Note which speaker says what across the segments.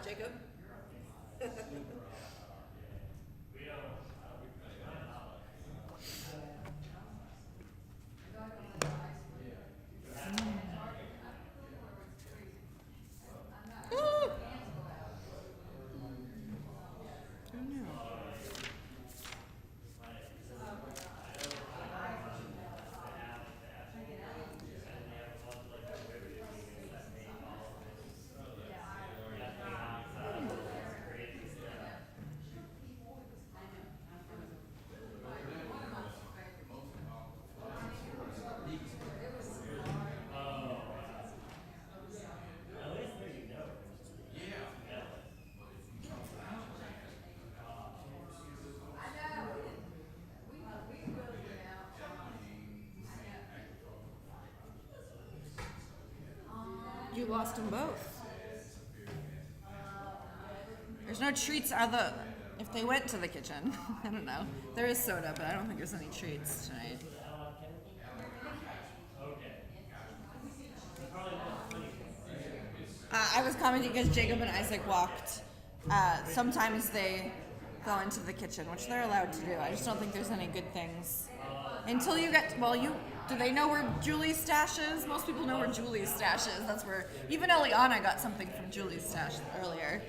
Speaker 1: Jacob? You lost them both. There's no treats other if they went to the kitchen. I don't know. There is soda, but I don't think there's any treats tonight. I was commenting because Jacob and Isaac walked. Sometimes they go into the kitchen, which they're allowed to do. I just don't think there's any good things. Until you get, do they know where Julie's stash is? Most people know where Julie's stash is. That's where, even Eliana got something from Julie's stash earlier.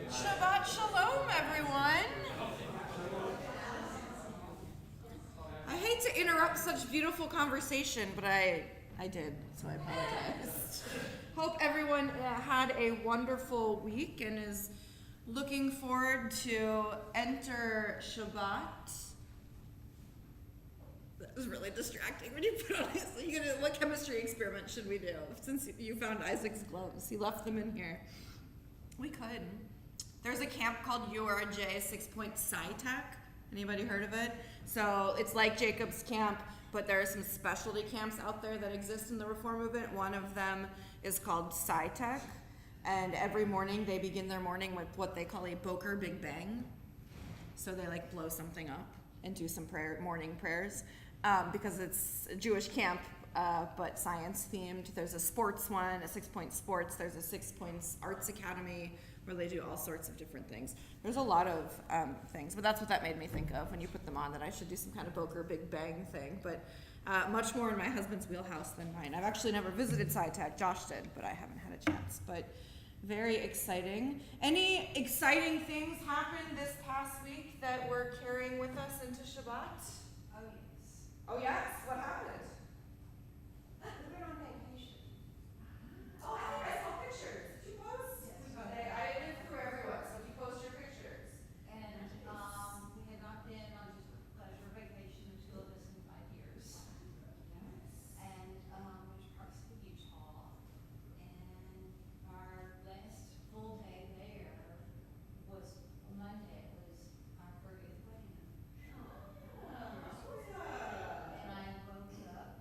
Speaker 1: Shabbat shalom, everyone. I hate to interrupt such beautiful conversation, but I did, so I apologize. Hope everyone had a wonderful week and is looking forward to enter Shabbat. That was really distracting when you put on his. What chemistry experiment should we do? Since you found Isaac's gloves, he left them in here. We could. There's a camp called URJ 6-Point Sci-Tech. Anybody heard of it? So it's like Jacob's camp, but there are some specialty camps out there that exist in the Reform movement. One of them is called Sci-Tech, and every morning they begin their morning with what they call a Boker Big Bang. So they blow something up and do some morning prayers because it's a Jewish camp, but science themed. There's a sports one, a 6-Point Sports. There's a 6-Point Arts Academy, where they do all sorts of different things. There's a lot of things, but that's what that made me think of when you put them on, that I should do some kind of Boker Big Bang thing, but much more in my husband's wheelhouse than mine. I've actually never visited SciTech. Josh did, but I haven't had a chance, but very exciting. Any exciting things happened this past week that we're carrying with us into Shabbat?
Speaker 2: Oh, yes.
Speaker 1: Oh, yes? What happened?
Speaker 2: We've been on vacation.
Speaker 1: Oh, I think I saw pictures. Did you post?
Speaker 2: Yes.
Speaker 1: Okay, I lived through everyone, so you post your pictures.
Speaker 2: And we had not been on just a pleasure vacation, the two of us, in 5 years. And which parks at the beach hall. And our last full day there was Monday, was our 30th wedding. And I woke up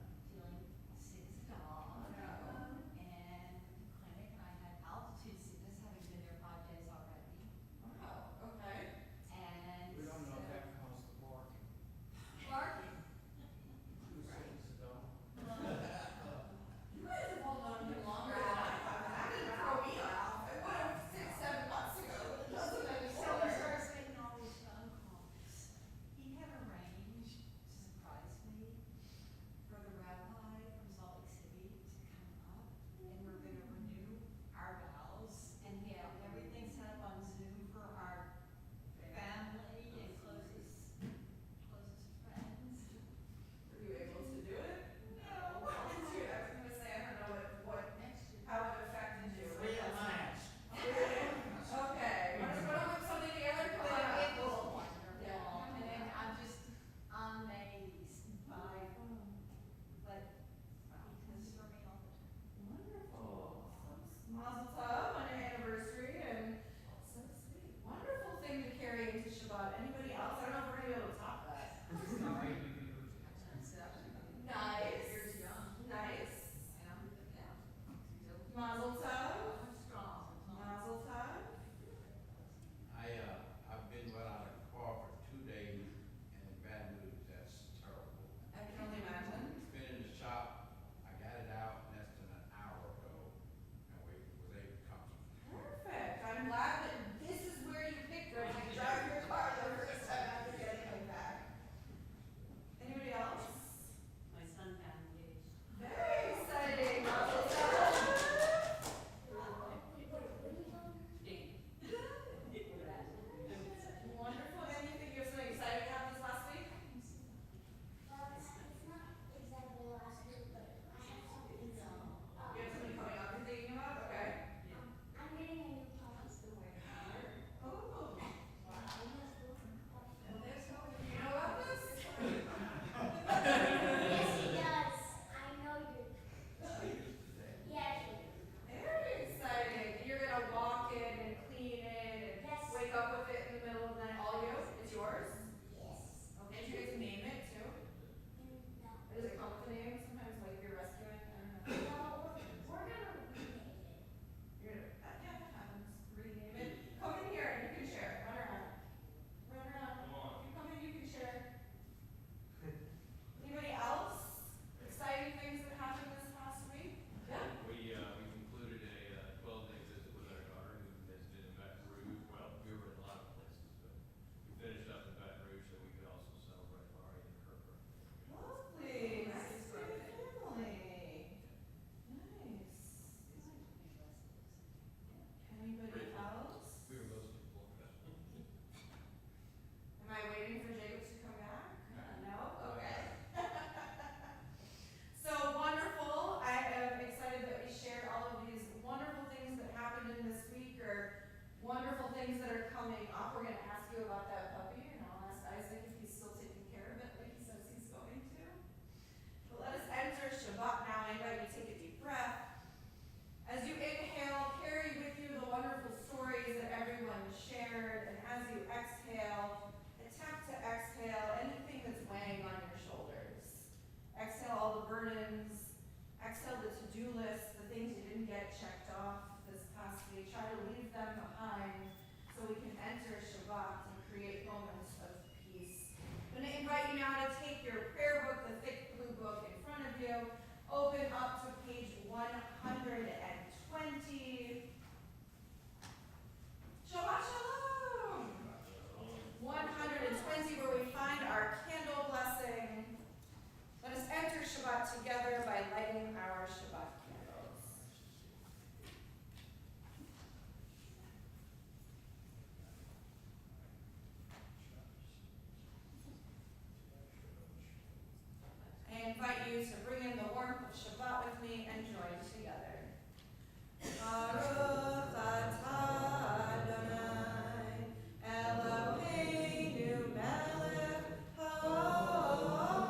Speaker 1: get checked off this past week. Try to leave them behind so we can enter Shabbat and create moments of peace. I'm going to invite you now to take your prayer book, the thick blue book in front of you. Open up to page 120. Shabbat Shalom! 120, where we find our candle blessing. Let us enter Shabbat together by lighting our Shabbat candles. I invite you to bring in the warmth of Shabbat with me and join together. Baruch atah Adonai, Eloheinu melech haolam,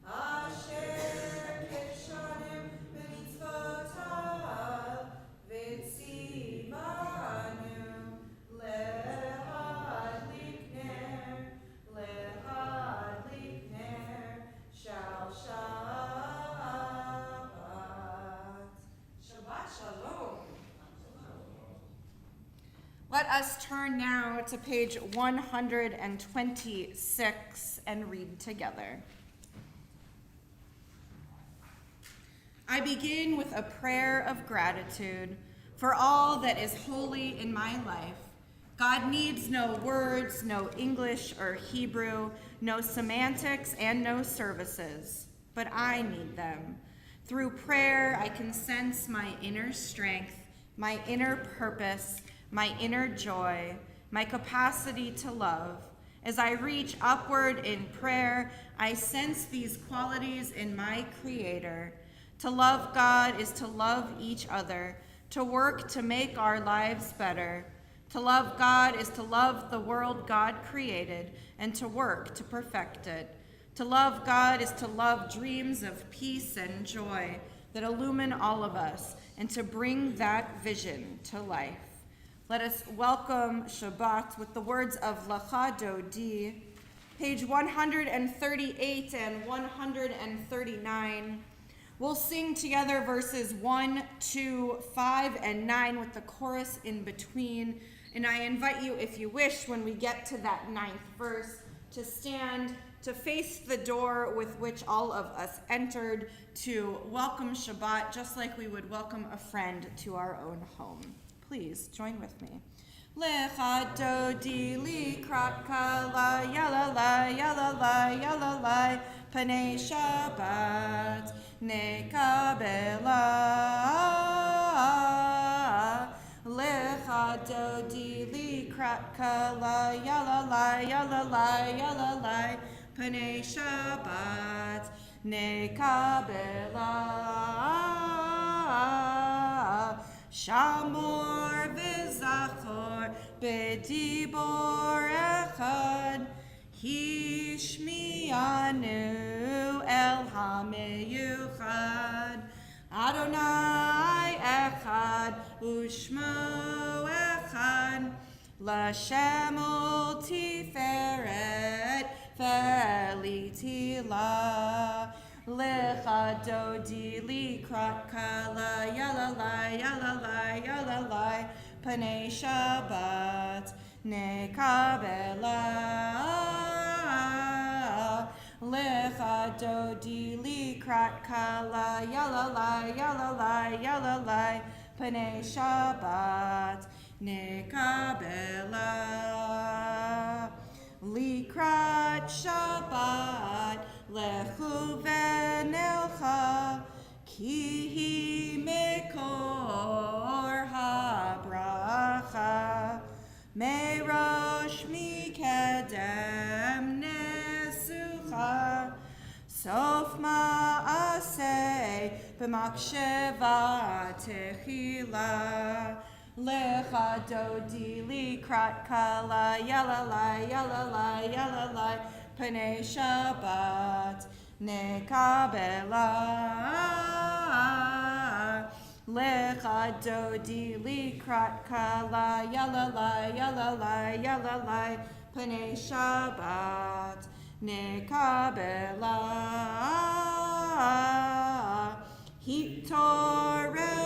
Speaker 1: asher kishanim b'mitzvotav, v'tzivanu lehadlik ner shal Shabbat. Shabbat Shalom. Let us turn now to page 126 and read together. I begin with a prayer of gratitude for all that is holy in my life. God needs no words, no English or Hebrew, no semantics, and no services, but I need them. Through prayer, I can sense my inner strength, my inner purpose, my inner joy, my capacity to love. As I reach upward in prayer, I sense these qualities in my Creator. To love God is to love each other, to work to make our lives better. To love God is to love the world God created and to work to perfect it. To love God is to love dreams of peace and joy that illumine all of us and to bring that vision to life. Let us welcome Shabbat with the words of Lecha Dodi, page 138 and 139. We'll sing together verses 1, 2, 5, and 9 with the chorus in between. And I invite you, if you wish, when we get to that 9th verse, to stand, to face the door with which all of us entered, to welcome Shabbat just like we would welcome a friend to our own home. Please join with me. Lecha Dodi likrat kala yalalai yalalai yalalai panei Shabbat nekabela. Lecha Dodi likrat kala yalalai yalalai yalalai panei Shabbat nekabela. Shamor v'zachor b'dibor echad hishmianu el hameyuchad Adonai echad u'shmo echad l'shem ul tiferet ve'elitila. Lecha Dodi likrat kala yalalai yalalai yalalai panei Shabbat nekabela. Lecha Dodi likrat kala yalalai yalalai yalalai panei Shabbat nekabela. Likrat Shabbat lechu v'nelcha ki hi mekor habracha merosh mikedem nesucha sof ma'aseh b'maksheva techila. Lecha Dodi likrat kala yalalai yalalai yalalai panei Shabbat nekabela. Lecha Dodi likrat kala yalalai yalalai yalalai panei Shabbat nekabela. Hitoreh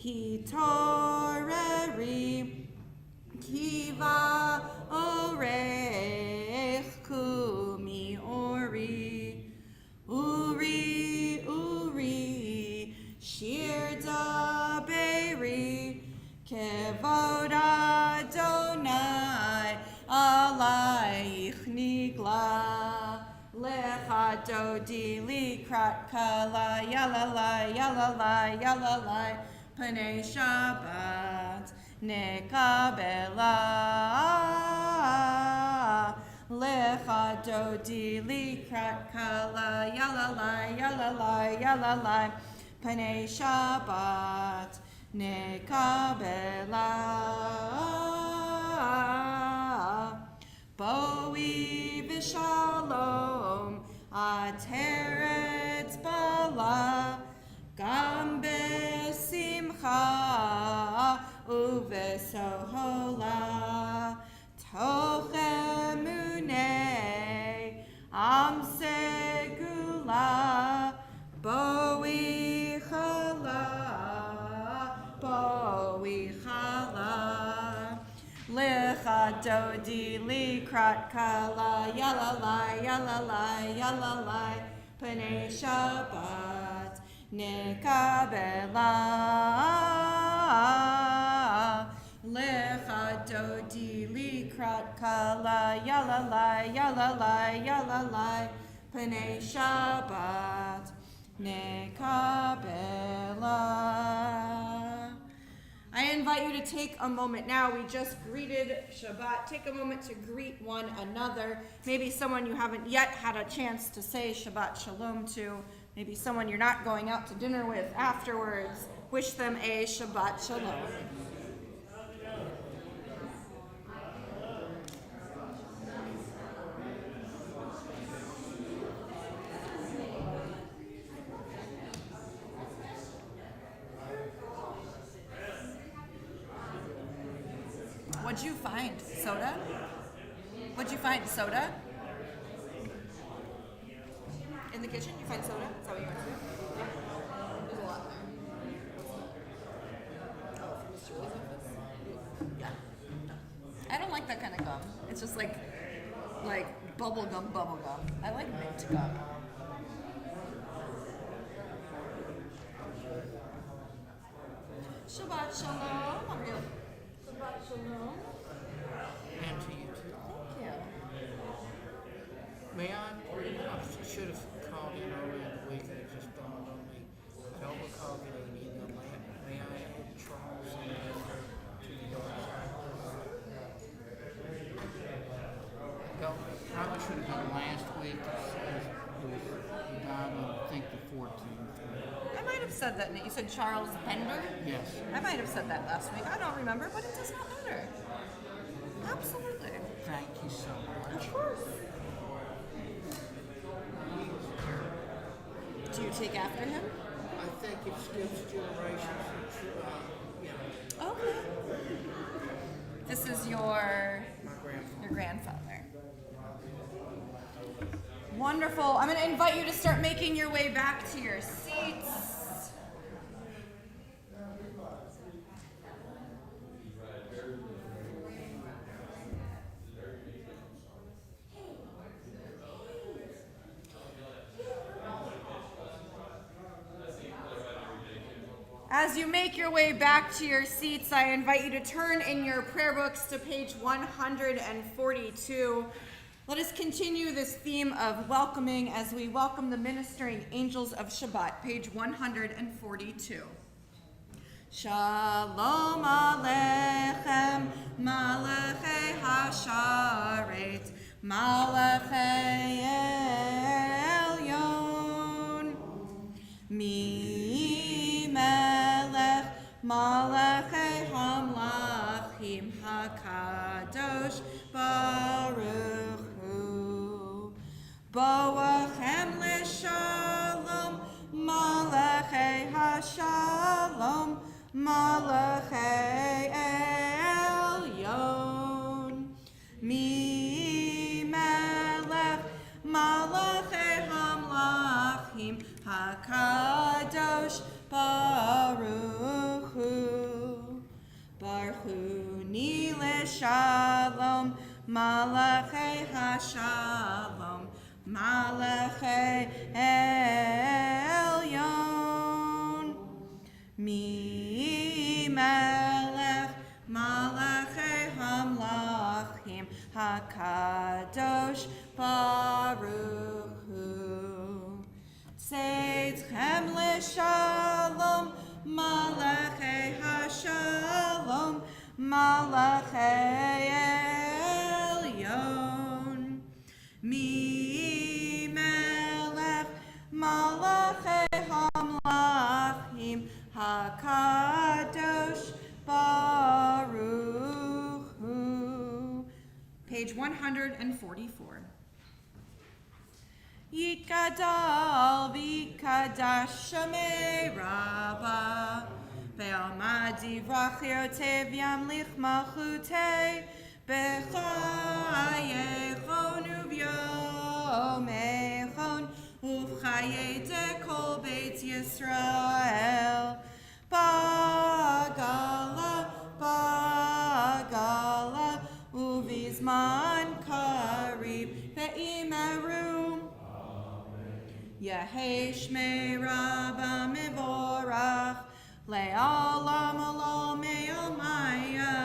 Speaker 1: Hitoreri, Kiva Orech Kumi Ori, Uri, Uri, Shir Daberi, Kevod Adonai, Alaich Nigla, Lecha Dodi Likrat Kala, Yalalai, Yalalai, Yalalai, Panei Shabbat, Nekabela, Lecha Dodi Likrat Kala, Yalalai, Yalalai, Yalalai, Panei Shabbat, Nekabela. Boi v'shalom, ateret bala, gam besimcha, uvesohola, toch emunei, am segula, boi chala, boi chala. Lecha dodi likrat kala, yalalai, yalalai, yalalai, panei Shabbat, nekabela. Lecha dodi likrat kala, yalalai, yalalai, yalalai, panei Shabbat, nekabela. I invite you to take a moment now. We just greeted Shabbat. Take a moment to greet one another. Maybe someone you haven't yet had a chance to say Shabbat Shalom to. Maybe someone you're not going out to dinner with afterwards. Wish them a Shabbat Shalom. What'd you find? Soda? What'd you find? Soda? In the kitchen? You find soda? Is that what you went to? There's a lot there. Oh, from Mr. Lee's office? Yeah. No. I don't like that kind of gum. It's just like bubble gum. I like mint gum. Shabbat Shalom. Ariel. Shabbat Shalom.
Speaker 3: And to you too.
Speaker 1: Thank you.
Speaker 3: May I should have called in earlier in the week and it just dawned on me. I don't recall getting any of the lamp. May I add Charles and Esther to the dark side? No, probably should have been last week. He died on, I think, the 14th.
Speaker 1: I might have said that. You said Charles Bender?
Speaker 3: Yes.
Speaker 1: I might have said that last week. I don't remember, but it does not matter. Absolutely.
Speaker 3: Thank you so much.
Speaker 1: Of course. Do you take after him?
Speaker 3: I think it skips generations.
Speaker 1: Okay. This is your
Speaker 3: My grandfather.
Speaker 1: grandfather. Wonderful. I'm going to invite you to start making your way back to your seats. As you make your way back to your seats, I invite you to turn in your prayer books to page 142. Let us continue this theme of welcoming as we welcome the ministering angels of Shabbat, page 142. Shalom Aleichem, Malachei Hasharet, Malachei Elyon, Mi Melech, Malachei Hamlachim HaKadosh Baruch Hu, Boachem L'Shalom, Malachei HaShalom, Malachei Elyon, Mi Melech, Malachei Hamlachim HaKadosh Baruch Hu. Malachei Hashalom, Malachei Elyon. Mi Melech Malachei Hamlachim HaKadosh Baruch Hu. Tzedchem L'Shalom Malachei Hashalom Malachei Elyon. Mi Melech Malachei Hamlachim HaKadosh Baruch Hu. Page 144. Yikadal v'kadash Shemei Rabbah Be'alma divrach yotev yamlich malchutei B'chayechon uvyomechon Uv'chayei dekol Beit Yisrael Bagala, Bagala Uvizman karib Ve'imeru Yehei Shmei Rabbah Mevorach Le'olam Olam Me'omaya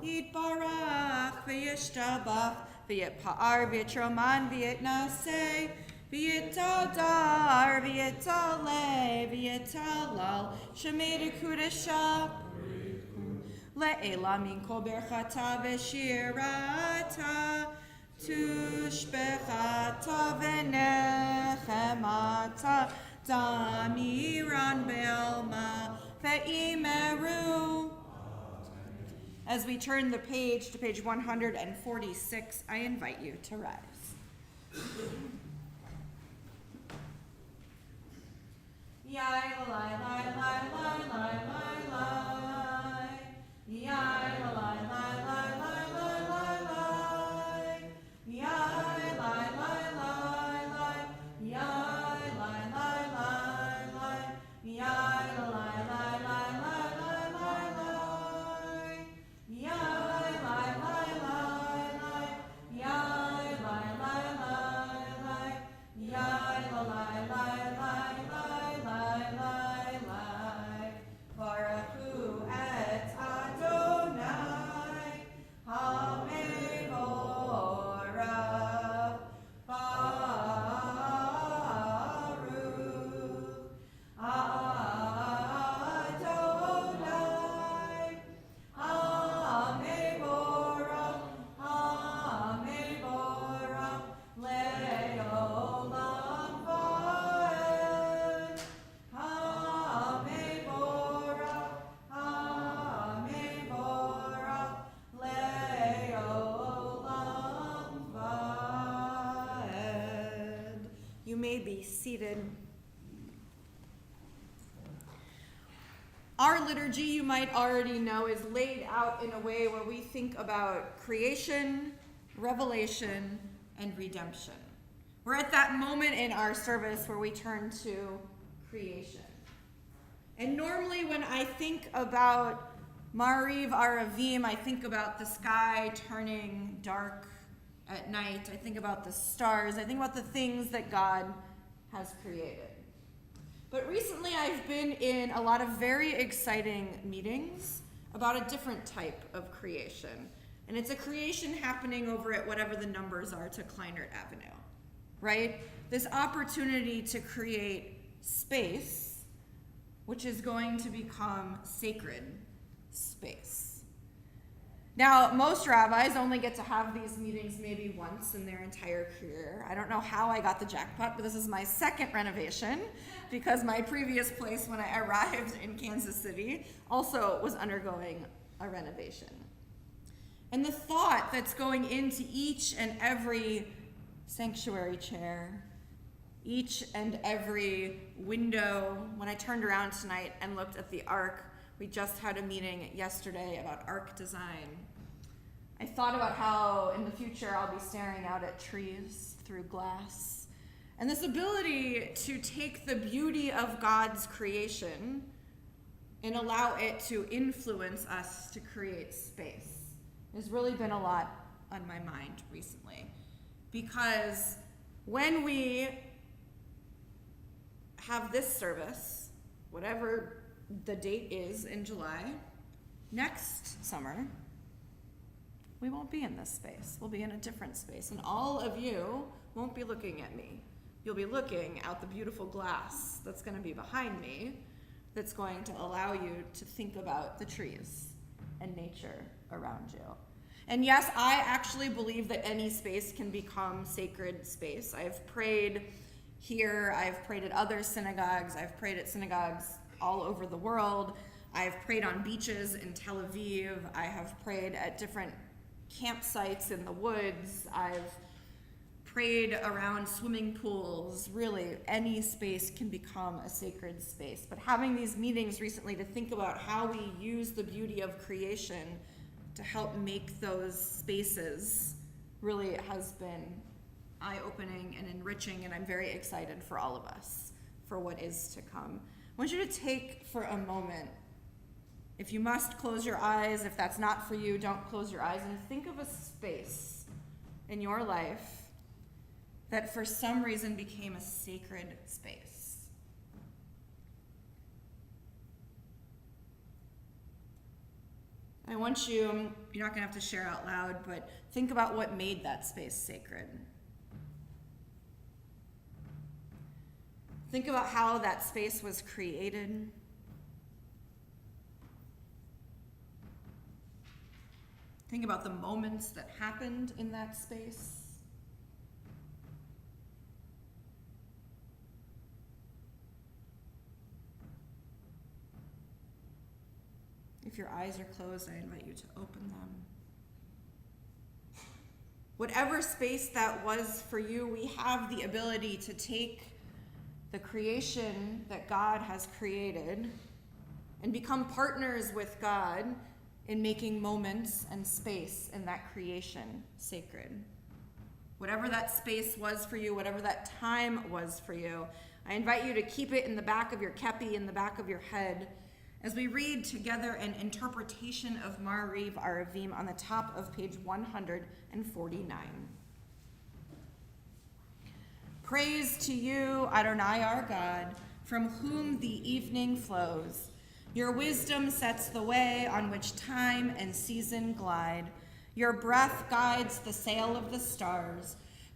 Speaker 1: Yitbarach V'yishtabach V'yitpa'ar V'yitroman V'yitnaseh V'yitadar V'yitaleh V'yitalal Shemei Dekudesha Le'ela Min Kol Berchata V'shirata Tushbechata V'nechemata Damiran Be'alma Ve'imeru. As we turn the page to page 146, I invite you to rise. Yai lai lai lai lai lai lai lai. Yai lai lai lai lai lai lai lai. Yai lai lai lai lai. Yai lai lai lai lai. Yai lai lai lai lai lai lai lai. Yai lai lai lai lai. Yai lai lai lai lai. Yai lai lai lai lai. Baruchu et Adonai HaMevorach. Baruch Adonai HaMevorach. HaMevorach le'olam va'ed. HaMevorach. HaMevorach le'olam va'ed. You may be seated. Our liturgy, you might already know, is laid out in a way where we think about creation, revelation, and redemption. We're at that moment in our service where we turn to creation. And normally when I think about Mariv Aravim, I think about the sky turning dark at night. I think about the stars. I think about the things that God has created. But recently I've been in a lot of very exciting meetings about a different type of creation. And it's a creation happening over at whatever the numbers are to Kleinert Avenue, right? This opportunity to create space, which is going to become sacred space. Now, most rabbis only get to have these meetings maybe once in their entire career. I don't know how I got the jackpot, but this is my second renovation because my previous place when I arrived in Kansas City also was undergoing a renovation. And the thought that's going into each and every sanctuary chair, each and every window, when I turned around tonight and looked at the ark, we just had a meeting yesterday about ark design. I thought about how in the future I'll be staring out at trees through glass. And this ability to take the beauty of God's creation and allow it to influence us to create space. has really been a lot on my mind recently. Because when we have this service, whatever the date is in July, next summer, we won't be in this space. We'll be in a different space. And all of you won't be looking at me. You'll be looking out the beautiful glass that's going to be behind me, that's going to allow you to think about the trees and nature around you. And yes, I actually believe that any space can become sacred space. I've prayed here, I've prayed at other synagogues, I've prayed at synagogues all over the world. I've prayed on beaches in Tel Aviv. I have prayed at different campsites in the woods. I've prayed around swimming pools. Really, any space can become a sacred space. But having these meetings recently to think about how we use the beauty of creation to help make those spaces really has been eye-opening and enriching, and I'm very excited for all of us for what is to come. I want you to take for a moment, if you must close your eyes, if that's not for you, don't close your eyes, and think of a space in your life that for some reason became a sacred space. I want you, you're not going to have to share out loud, but think about what made that space sacred. Think about how that space was created. Think about the moments that happened in that space. If your eyes are closed, I invite you to open them. Whatever space that was for you, we have the ability to take the creation that God has created and become partners with God in making moments and space in that creation sacred. Whatever that space was for you, whatever that time was for you, I invite you to keep it in the back of your kepi, in the back of your head, as we read together an interpretation of Ma'ariv Aravim on the top of page 149. Praise to you, Adonai our God, from whom the evening flows. Your wisdom sets the way on which time and season glide. Your breath guides the sail of the stars.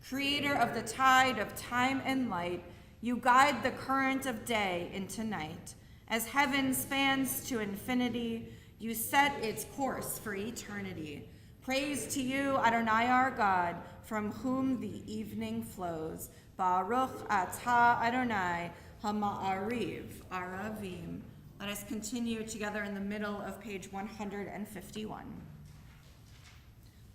Speaker 1: Creator of the tide of time and light, you guide the current of day into night. As heaven spans to infinity, you set its course for eternity. Praise to you, Adonai our God, from whom the evening flows. Baruch atah Adonai hama'ariv aravim. Let us continue together in the middle of page 151.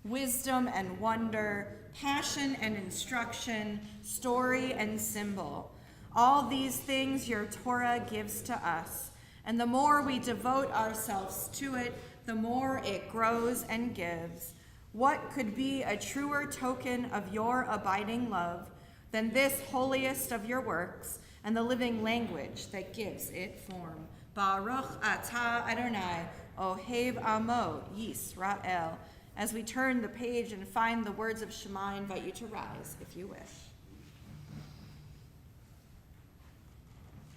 Speaker 1: Wisdom and wonder, passion and instruction, story and symbol. All these things your Torah gives to us, and the more we devote ourselves to it, the more it grows and gives. What could be a truer token of your abiding love than this holiest of your works and the living language that gives it form? Baruch atah Adonai, Ohev Amo Yisrael. As we turn the page and find the words of Shema, I invite you to rise if you wish.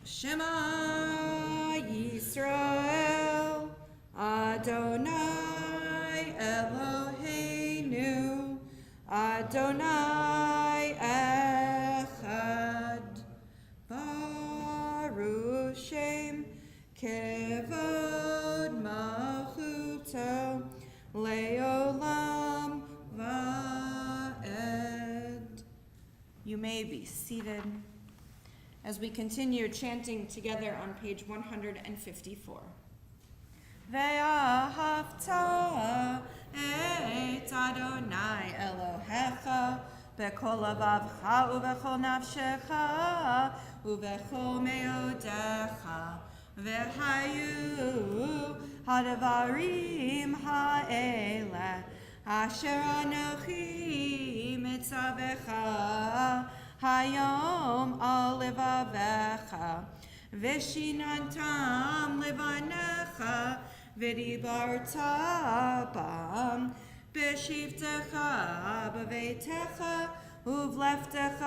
Speaker 1: Shema Yisrael, Adonai Eloheinu, Adonai Echad, Baruch Shem Kevod Malchuto, Leolam Va'ed. You may be seated as we continue chanting together on page 154. Ve'ahavta et Adonai Elohecha b'kol lavavcha u'b'chol nafshecha u'b'chol me'odecha ve'hayu hadavarim ha'ele asher anochi mitzavecha Hayom al levavecha, vishinantam levanecha, vidibarta bam, בשבתך בביתך ובלבתך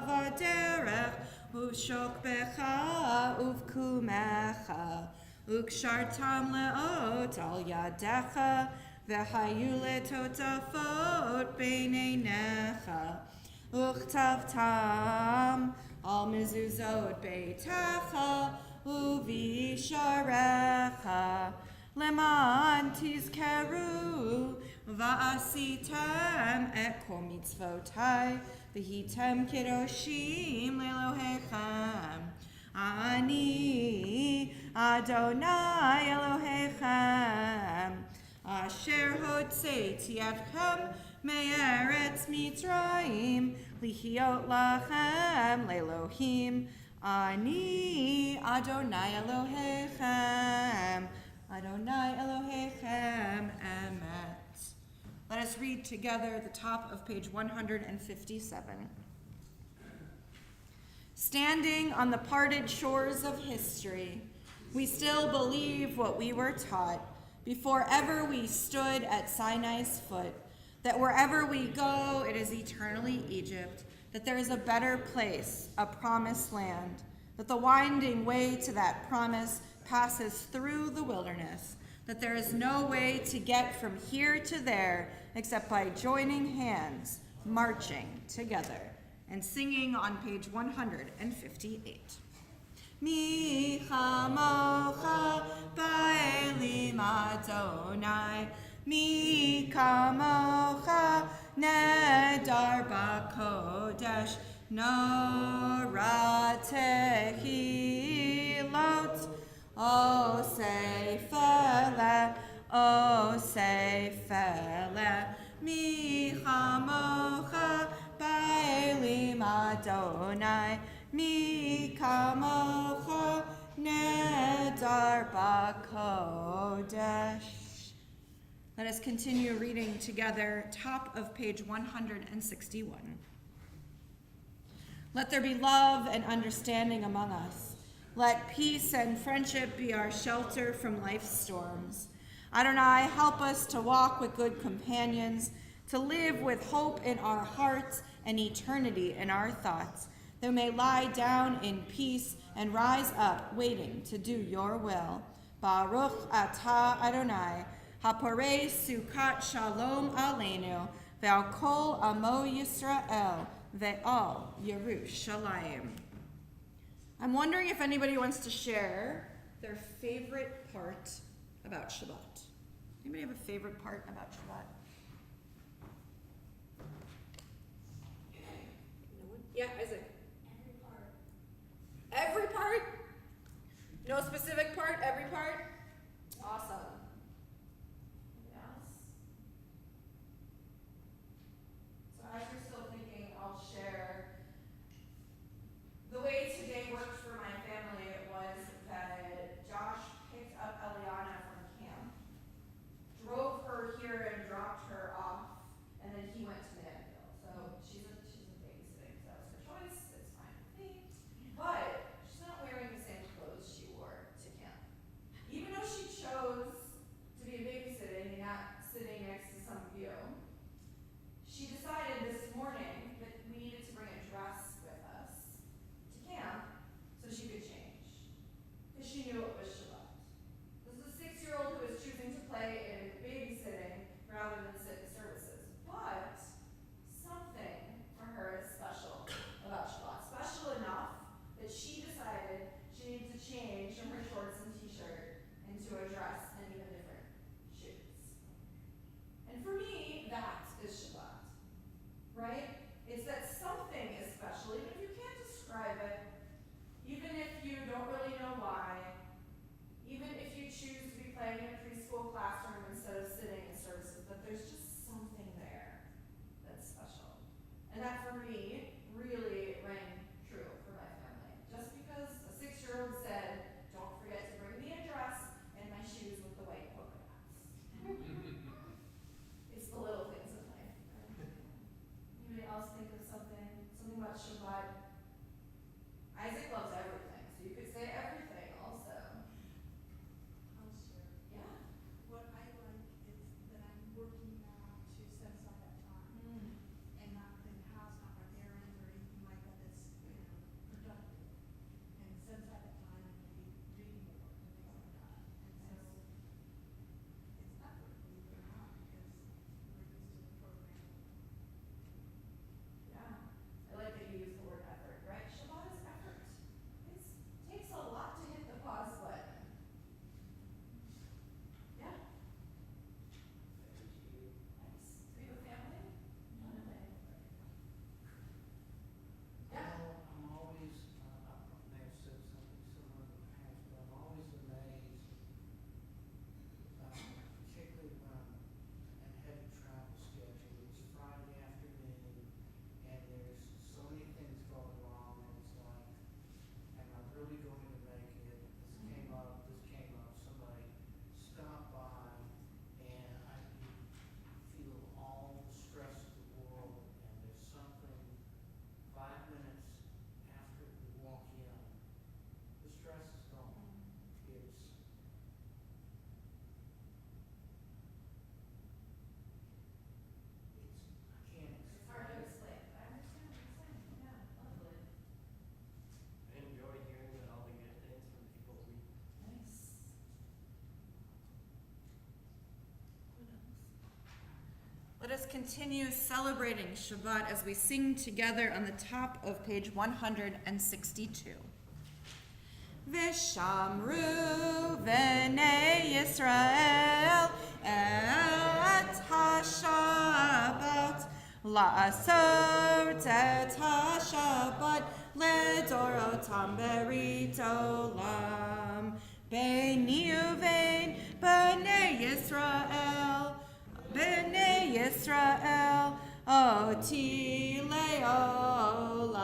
Speaker 1: בדרך ובשוכבך ובקומך וקשרתם לאות על ידיך והיו לטוטפות בין עיניך וכתבתם על מזוזות ביתך ובישעריך למען תזכרו ועשיתם את כל מצוותי והייתם קדושים לאלוהיכם. אני אדוני אלוהיכם אשר הוצאתי אתכם מארץ מצרים להיות לכם לאלוהים. אני אדוני אלוהיכם. Adonai Elohechem, Emet. Let us read together the top of page 157. Standing on the parted shores of history, we still believe what we were taught before ever we stood at Sinai's foot, that wherever we go, it is eternally Egypt, that there is a better place, a promised land, that the winding way to that promise passes through the wilderness, that there is no way to get from here to there except by joining hands, marching together, and singing on page 158. Mi chamocha ba'elim Adonai, mi kamocha nedar b'kodesh, nora tehilot. O Seifele, mi chamocha ba'elim Adonai, mi kamocha nedar b'kodesh. Let us continue reading together, top of page 161. Let there be love and understanding among us. Let peace and friendship be our shelter from life's storms. Adonai, help us to walk with good companions, to live with hope in our hearts and eternity in our thoughts, that we may lie down in peace and rise up waiting to do your will. Baruch atah Adonai, haporei sukat shalom aleinu, ve'al kol amo Yisrael, ve'al Yerushalayim. I'm wondering if anybody wants to share their favorite part about Shabbat. Anybody have a favorite part about Shabbat? No one? Yeah, Isaac. Every part. Every part? No specific part? Every part? Awesome. Yes. So as you're still thinking, I'll share. The way today worked for my family was that Josh picked up Eliana from camp, drove her here and dropped her off, and then he went to Manville. So she's a babysitting, so that was her choice. It's fine with me. But she's not wearing the same clothes she wore to camp. continue celebrating Shabbat as we sing together on the top of page 162. V'shamru v'nei Yisrael et ha-Shabbat la'asot et ha-Shabbat ledorotam berit olam beini uvein b'nei Yisrael oti le'olam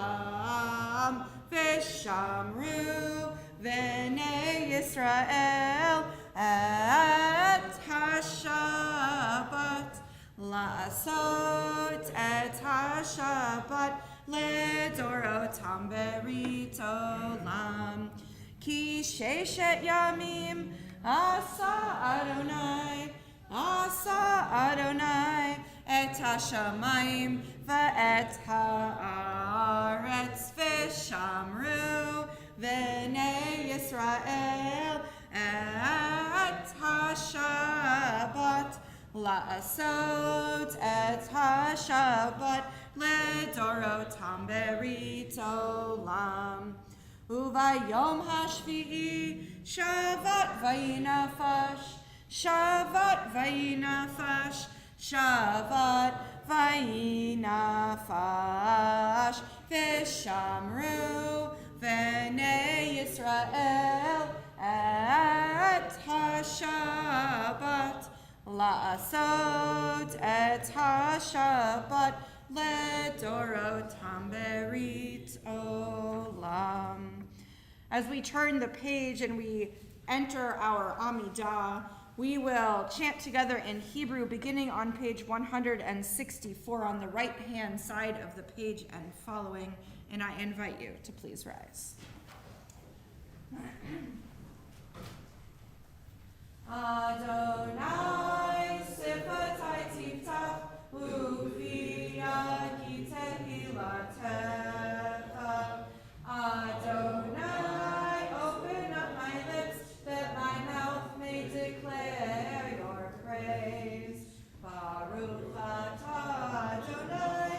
Speaker 1: v'shamru v'nei Yisrael et ha-Shabbat la'asot et ha-Shabbat ledorotam berit olam ki sheshet yamim asa Adonai et ha-shamayim v'et ha'aretz v'shamru v'nei Yisrael et ha-Shabbat la'asot et ha-Shabbat ledorotam berit olam uvayom hashvi'i Shabbat vayinafash Shabbat vayinafash v'shamru v'nei Yisrael et ha-Shabbat la'asot et ha-Shabbat ledorotam berit olam. As we turn the page and we enter our Amidah, we will chant together in Hebrew beginning on page 164 on the right-hand side of the page and following, and I invite you to please rise. Adonai sifatai tiftach ufi ki tehilatecha. Adonai, open up my lips that my mouth may declare your praise. Baruch atah Adonai.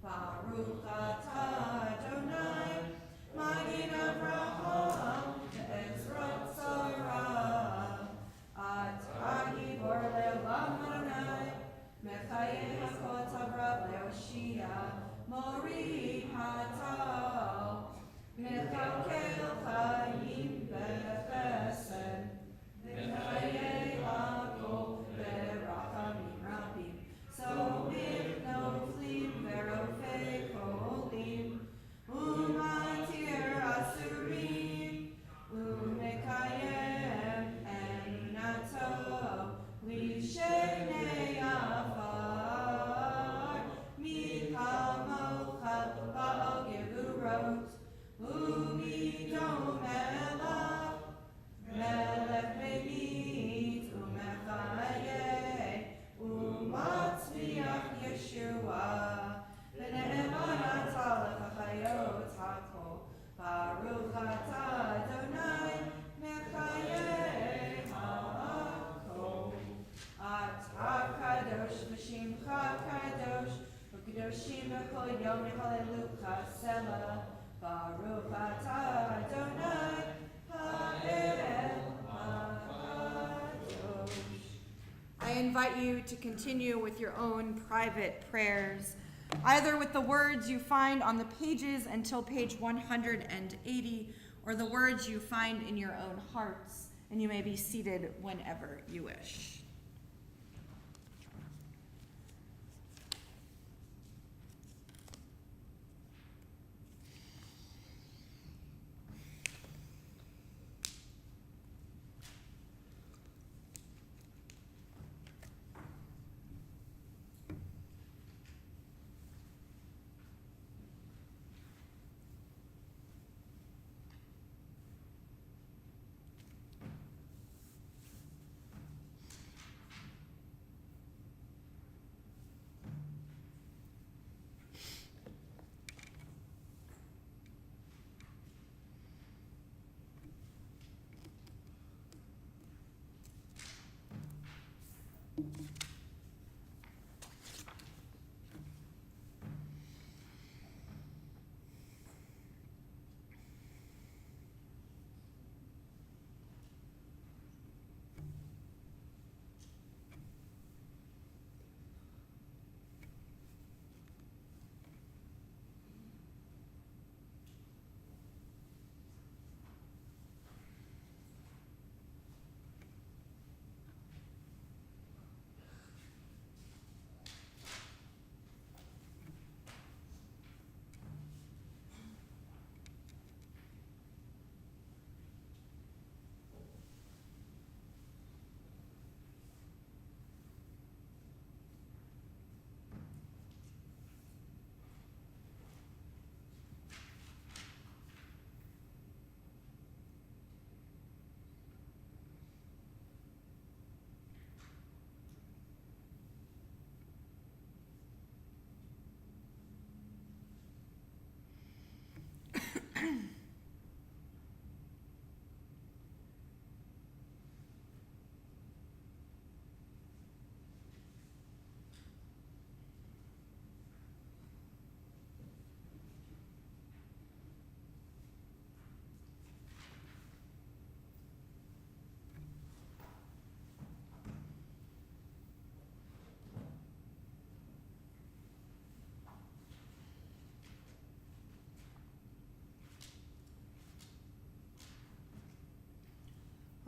Speaker 1: Baruch atah Adonai, Magid Avraham, Ezrat Sarah, Atah Gibor Le'olam Adonai, Mechayeh Hakot Avra Le'oshia, Mori Hatal, Mechakel Chayim Bechesed, Mechayeh Hakol Berachamim Rabim, so no flim verofei kolim, umatir asurim, umekayem eminato, lishenei afar, mikamocha ba'al gevurot, umidom elav, melech memit, umechayeh, umatzliach Yeshua, v'ne'eman atah l'chachayot hakol, Baruch atah Adonai, mechayeh hakol. Atah kadosh v'shimcha kadosh, v'kadoshim b'kol yom halelucha selah, Baruch atah Adonai, ha'el ha'kadosh. I invite you to continue with your own private prayers, either with the words you find on the pages until page 180, or the words you find in your own hearts and you may be seated whenever you wish.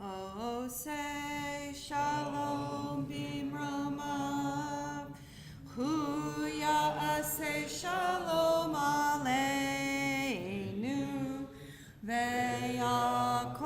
Speaker 1: Oh, say shalom bimroma, huya say shalom aleinu, ve'yakol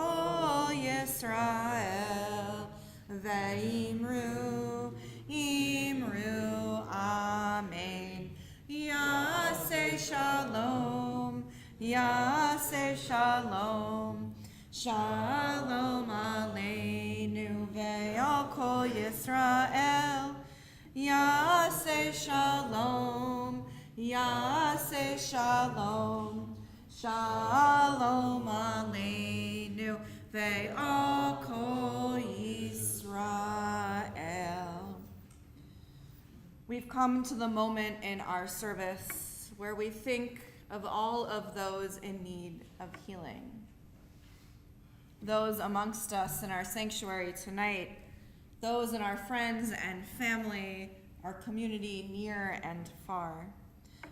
Speaker 1: Yisrael, ve'imru, imru, amen. Yaseh shalom, yaseh shalom. Shalom aleinu ve'al kol Yisrael. Yaseh shalom, yaseh shalom. Shalom aleinu ve'al kol Yisrael. We've come to the moment in our service where we think of all of those in need of healing. Those amongst us in our sanctuary tonight, those in our friends and family, our community near and far.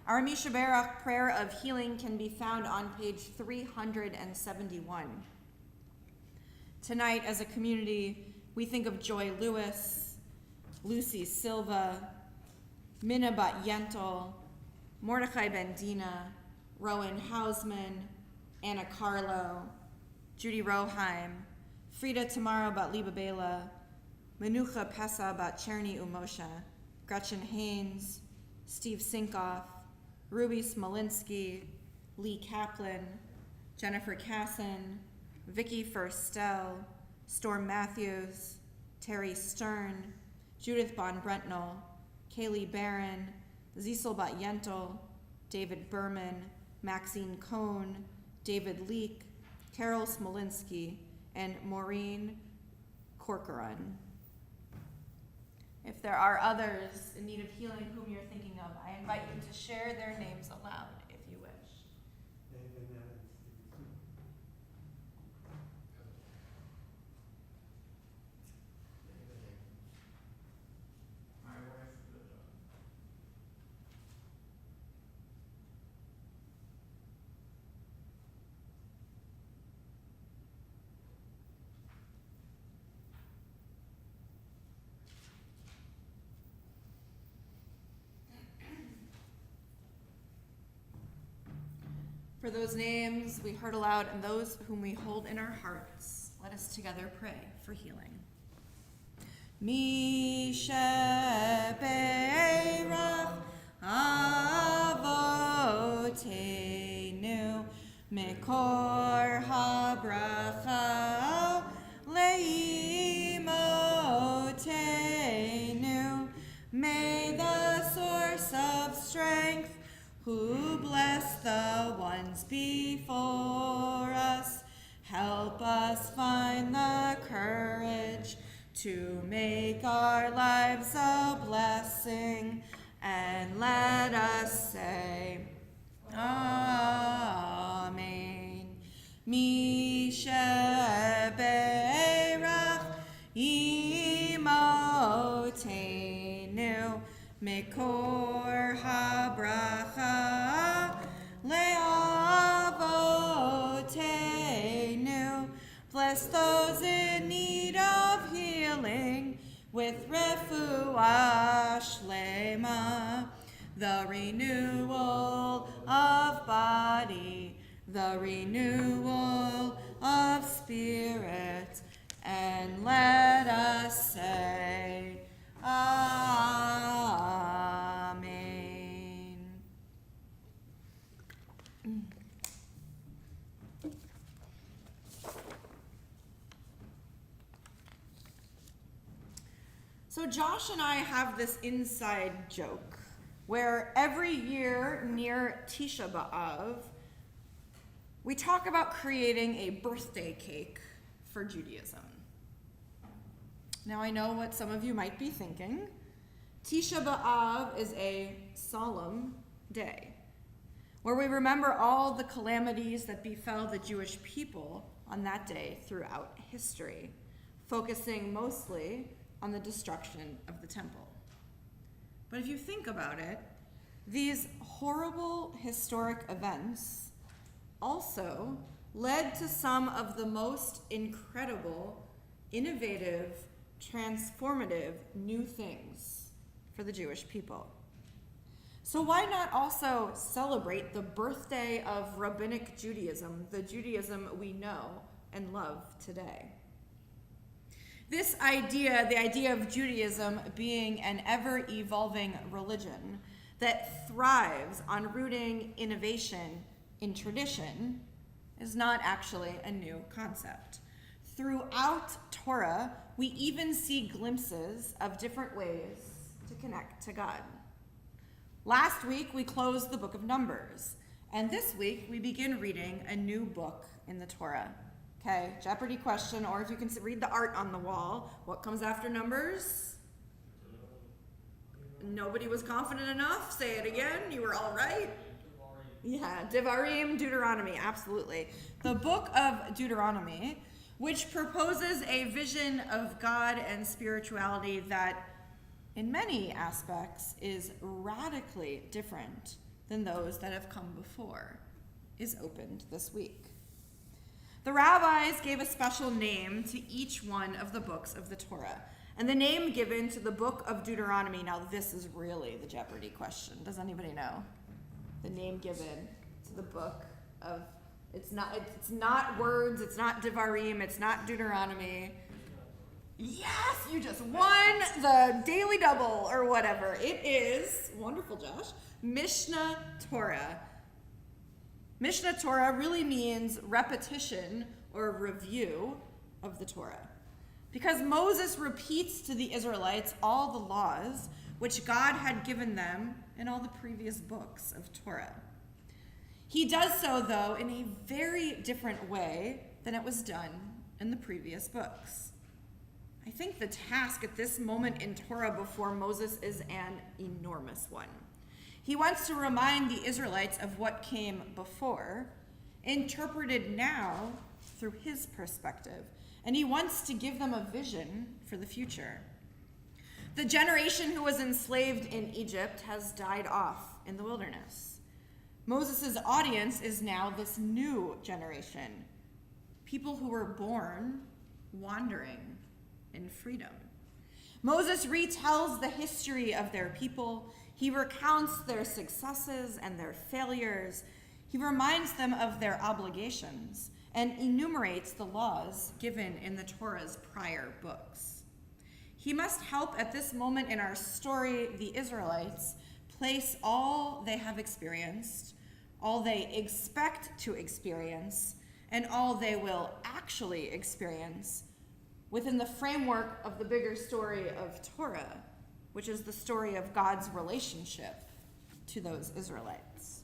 Speaker 1: Our UJCBR prayer of healing can be found on page 371. Tonight, as a community, we think of Joy Lewis, Lucy Silva, Minna Bat Yentl, Mordechai Bendina, Rowan Hausman, Anna Carlo, Judy Roheim, Frida Tamara Bat Liba Bela, Menucha Pesa Bat Cherny Umosha, Gretchen Haynes, Steve Sinkoff, Ruby Smolinski, Lee Kaplan, Jennifer Casson, Vicky Furstel, Storm Matthews, Terry Stern, Judith Von Brentnell, Kaylee Barron, Zisel Bat Yentl, David Berman, Maxine Cohn, David Leek, Carol Smolinski, and Maureen Corcoran. If there are others in need of healing whom you're thinking of, I invite you to share their names aloud if you wish. For those names we heard aloud and those whom we hold in our hearts, let us together pray for healing. Mishaberach avotenu mekor habracha leimotenu. May the source of strength, who bless the ones before us, help us find the courage to make our lives a blessing, and let us say, Amen. Mishaberach imotenu mekor habracha leavotenu. Bless those in need of healing with refuah shlema, the renewal of body, the renewal of spirit, and let us say, Amen. So Josh and I have this inside joke where every year near Tisha B'Av, we talk about creating a birthday cake for Judaism. Now I know what some of you might be thinking. Tisha B'Av is a solemn day where we remember all the calamities that befell the Jewish people on that day throughout history, focusing mostly on the destruction of the temple. But if you think about it, these horrible historic events also led to some of the most incredible, innovative, transformative new things for the Jewish people. So why not also celebrate the birthday of rabbinic Judaism, the Judaism we know and love today? This idea, the idea of Judaism being an ever-evolving religion that thrives on rooting innovation in tradition, is not actually a new concept. Throughout Torah, we even see glimpses of different ways to connect to God. Last week, we closed the book of Numbers, and this week, we begin reading a new book in the Torah. Okay, Jeopardy question, or if you can read the art on the wall, what comes after Numbers? Nobody was confident enough. Say it again. You were all right. Yeah, Devarim, Deuteronomy, absolutely. The book of Deuteronomy, which proposes a vision of God and spirituality that, in many aspects, is radically different than those that have come before, is opened this week. The rabbis gave a special name to each one of the books of the Torah. And the name given to the book of Deuteronomy, now this is really the Jeopardy question. Does anybody know? The name given to the book of, it's not words, it's not Devarim, it's not Deuteronomy. Yes, you just won the daily double or whatever. It is, wonderful Josh, Mishnah Torah. Mishnah Torah really means repetition or review of the Torah, because Moses repeats to the Israelites all the laws which God had given them in all the previous books of Torah. He does so, though, in a very different way than it was done in the previous books. I think the task at this moment in Torah before Moses is an enormous one. He wants to remind the Israelites of what came before, interpreted now through his perspective, and he wants to give them a vision for the future. The generation who was enslaved in Egypt has died off in the wilderness. Moses' audience is now this new generation, people who were born wandering in freedom. Moses retells the history of their people. He recounts their successes and their failures. He reminds them of their obligations and enumerates the laws given in the Torah's prior books. He must help at this moment in our story, the Israelites, place all they have experienced, all they expect to experience, and all they will actually experience within the framework of the bigger story of Torah, which is the story of God's relationship to those Israelites.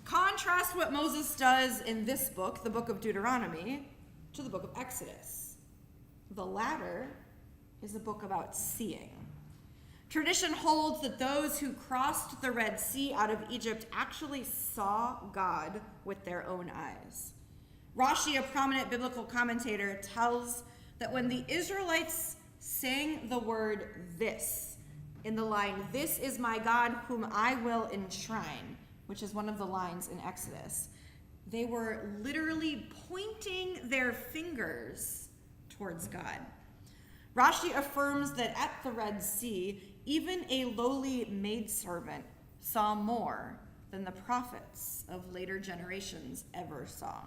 Speaker 1: Contrast what Moses does in this book, the book of Deuteronomy, to the book of Exodus. The latter is a book about seeing. Tradition holds that those who crossed the Red Sea out of Egypt actually saw God with their own eyes. Rashi, a prominent biblical commentator, tells that when the Israelites sang the word "this" in the line, "This is my God whom I will enshrine," which is one of the lines in Exodus, they were literally pointing their fingers towards God. Rashi affirms that at the Red Sea, even a lowly maidservant saw more than the prophets of later generations ever saw.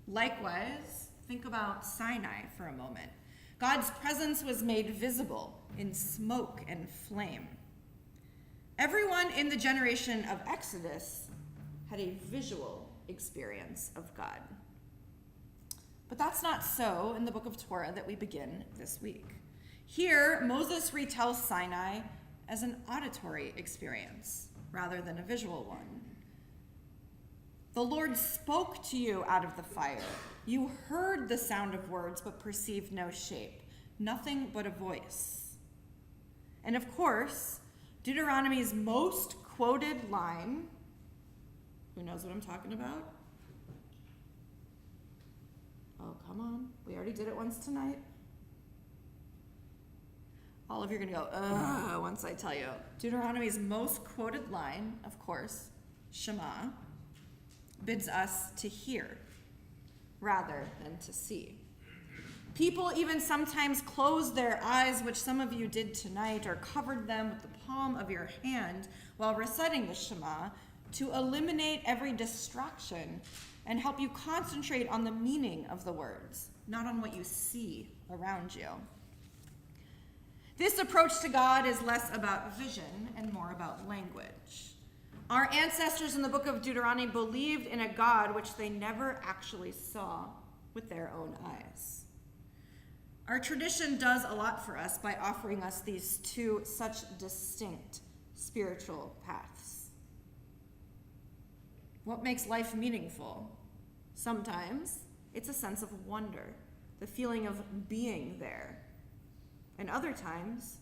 Speaker 1: Likewise, think about Sinai for a moment. God's presence was made visible in smoke and flame. Everyone in the generation of Exodus had a visual experience of God. But that's not so in the book of Torah that we begin this week. Here, Moses retells Sinai as an auditory experience rather than a visual one. The Lord spoke to you out of the fire. You heard the sound of words but perceived no shape, nothing but a voice. And of course, Deuteronomy's most quoted line, who knows what I'm talking about? Oh, come on. We already did it once tonight. All of you are going to go, ugh, once I tell you. Deuteronomy's most quoted line, of course, Shema, bids us to hear rather than to see. People even sometimes close their eyes, which some of you did tonight, or covered them with the palm of your hand while reciting the Shema to eliminate every distraction and help you concentrate on the meaning of the words, not on what you see around you. This approach to God is less about vision and more about language. Our ancestors in the book of Deuteronomy believed in a God which they never actually saw with their own eyes. Our tradition does a lot for us by offering us these two such distinct spiritual paths. What makes life meaningful? Sometimes it's a sense of wonder, the feeling of being there. And other times,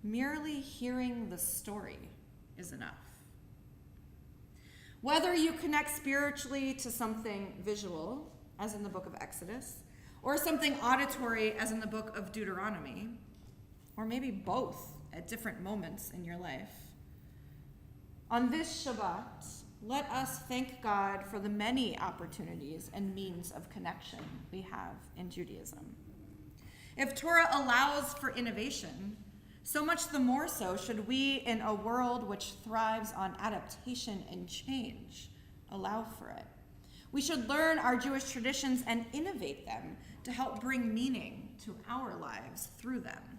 Speaker 1: merely hearing the story is enough. Whether you connect spiritually to something visual, as in the book of Exodus, or something auditory, as in the book of Deuteronomy, or maybe both at different moments in your life, on this Shabbat, let us thank God for the many opportunities and means of connection we have in Judaism. If Torah allows for innovation, so much the more so should we, in a world which thrives on adaptation and change, allow for it. We should learn our Jewish traditions and innovate them to help bring meaning to our lives through them.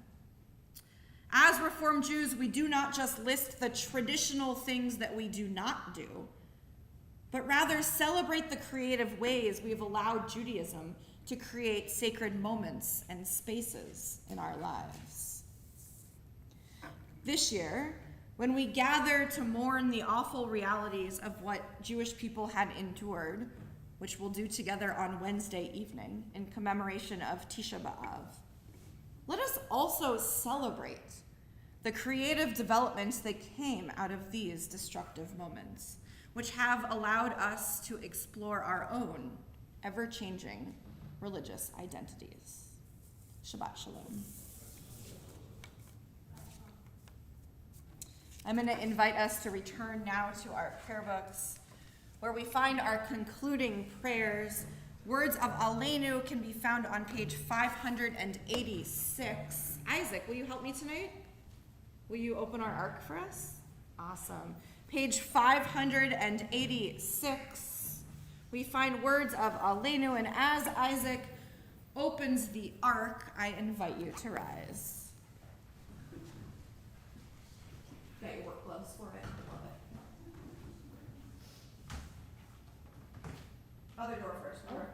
Speaker 1: As Reformed Jews, we do not just list the traditional things that we do not do, but rather celebrate the creative ways we've allowed Judaism to create sacred moments and spaces in our lives. This year, when we gather to mourn the awful realities of what Jewish people had endured, which we'll do together on Wednesday evening in commemoration of Tisha B'Av, let us also celebrate the creative developments that came out of these destructive moments, which have allowed us to explore our own ever-changing religious identities. Shabbat Shalom. I'm going to invite us to return now to our prayer books, where we find our concluding prayers. Words of Aleinu can be found on page 586. Isaac, will you help me tonight? Will you open our ark for us? Awesome. Page 586, we find words of Aleinu, and as Isaac opens the ark, I invite you to rise. Get your work gloves for it. I love it. Other door first, door.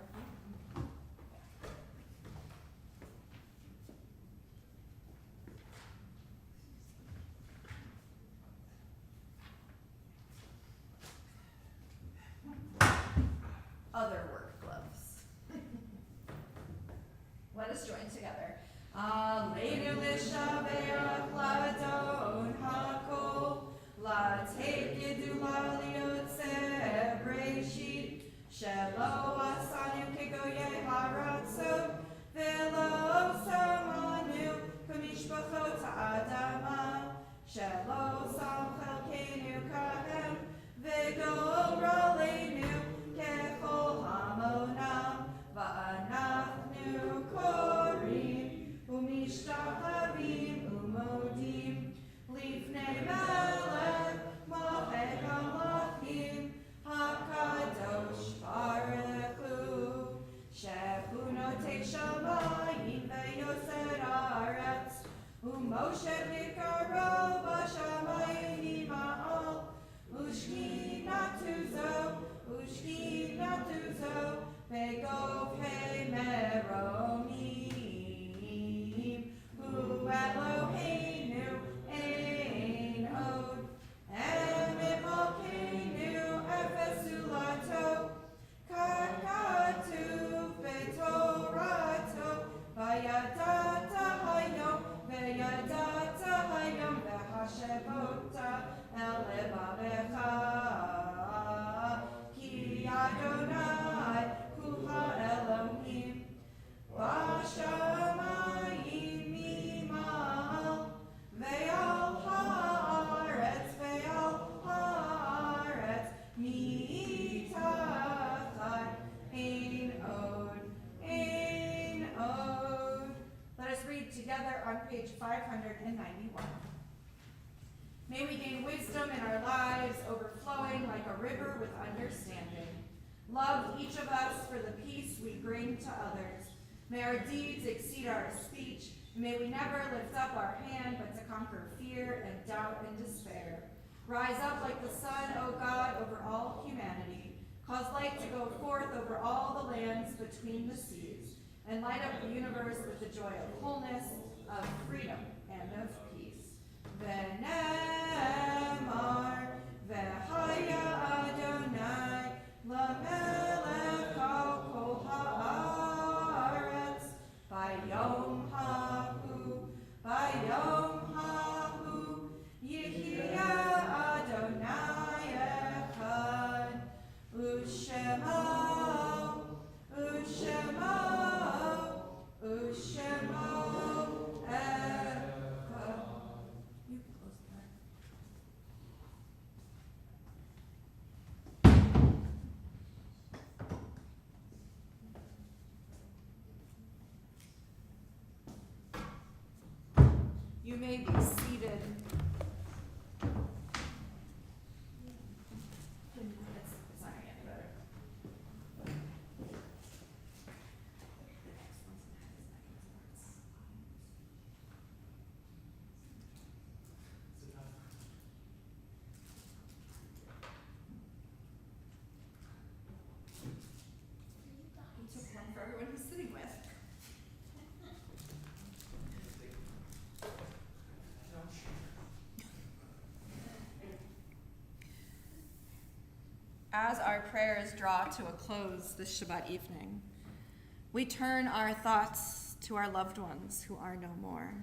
Speaker 1: Other work gloves. Let us join together. Aleinu l'shabeach ladon hakol, latekedu la'liyotzeh breshit, shelo asanu kegoyeh haratzot, velo samanu kamishpachot ha'adama, shelo sam chelkenu kahem, v'goraleinu kechol hamonam, va'anachnu korim, umishtachavim umodim, lifnei melech malchei hamlachim, hakadosh baruch hu, shebunotei shamayim ve'yoser haaretz, umoshe nikaro b'shamayim ma'al, ushkinatuzo, begov hei meromim, hu Eloheinu ein od, emimokenu efesulato, kakatuv betorato, vayadata hayom vehashevota el levavecha, ki Adonai hu ha'Elohim, b'shamayim mimal, ve'al haaretz mitachai, ein od. Let us read together on page 591. May we gain wisdom in our lives, overflowing like a river with understanding. Love each of us for the peace we bring to others. May our deeds exceed our speech. May we never lift up our hand but to conquer fear and doubt and despair. Rise up like the sun, O God, over all humanity. Cause light to go forth over all the lands between the seas, and light up the universe with the joy of wholeness, of freedom, and of peace. V'nemar v'haya Adonai lamelech al kol haaretz bayom hahu yihya Adonai echad u'shemo echad. You can close the door. You may be seated. It's not gonna get any better. The next one's He took one for everyone he's sitting with. As our prayers draw to a close this Shabbat evening, we turn our thoughts to our loved ones who are no more.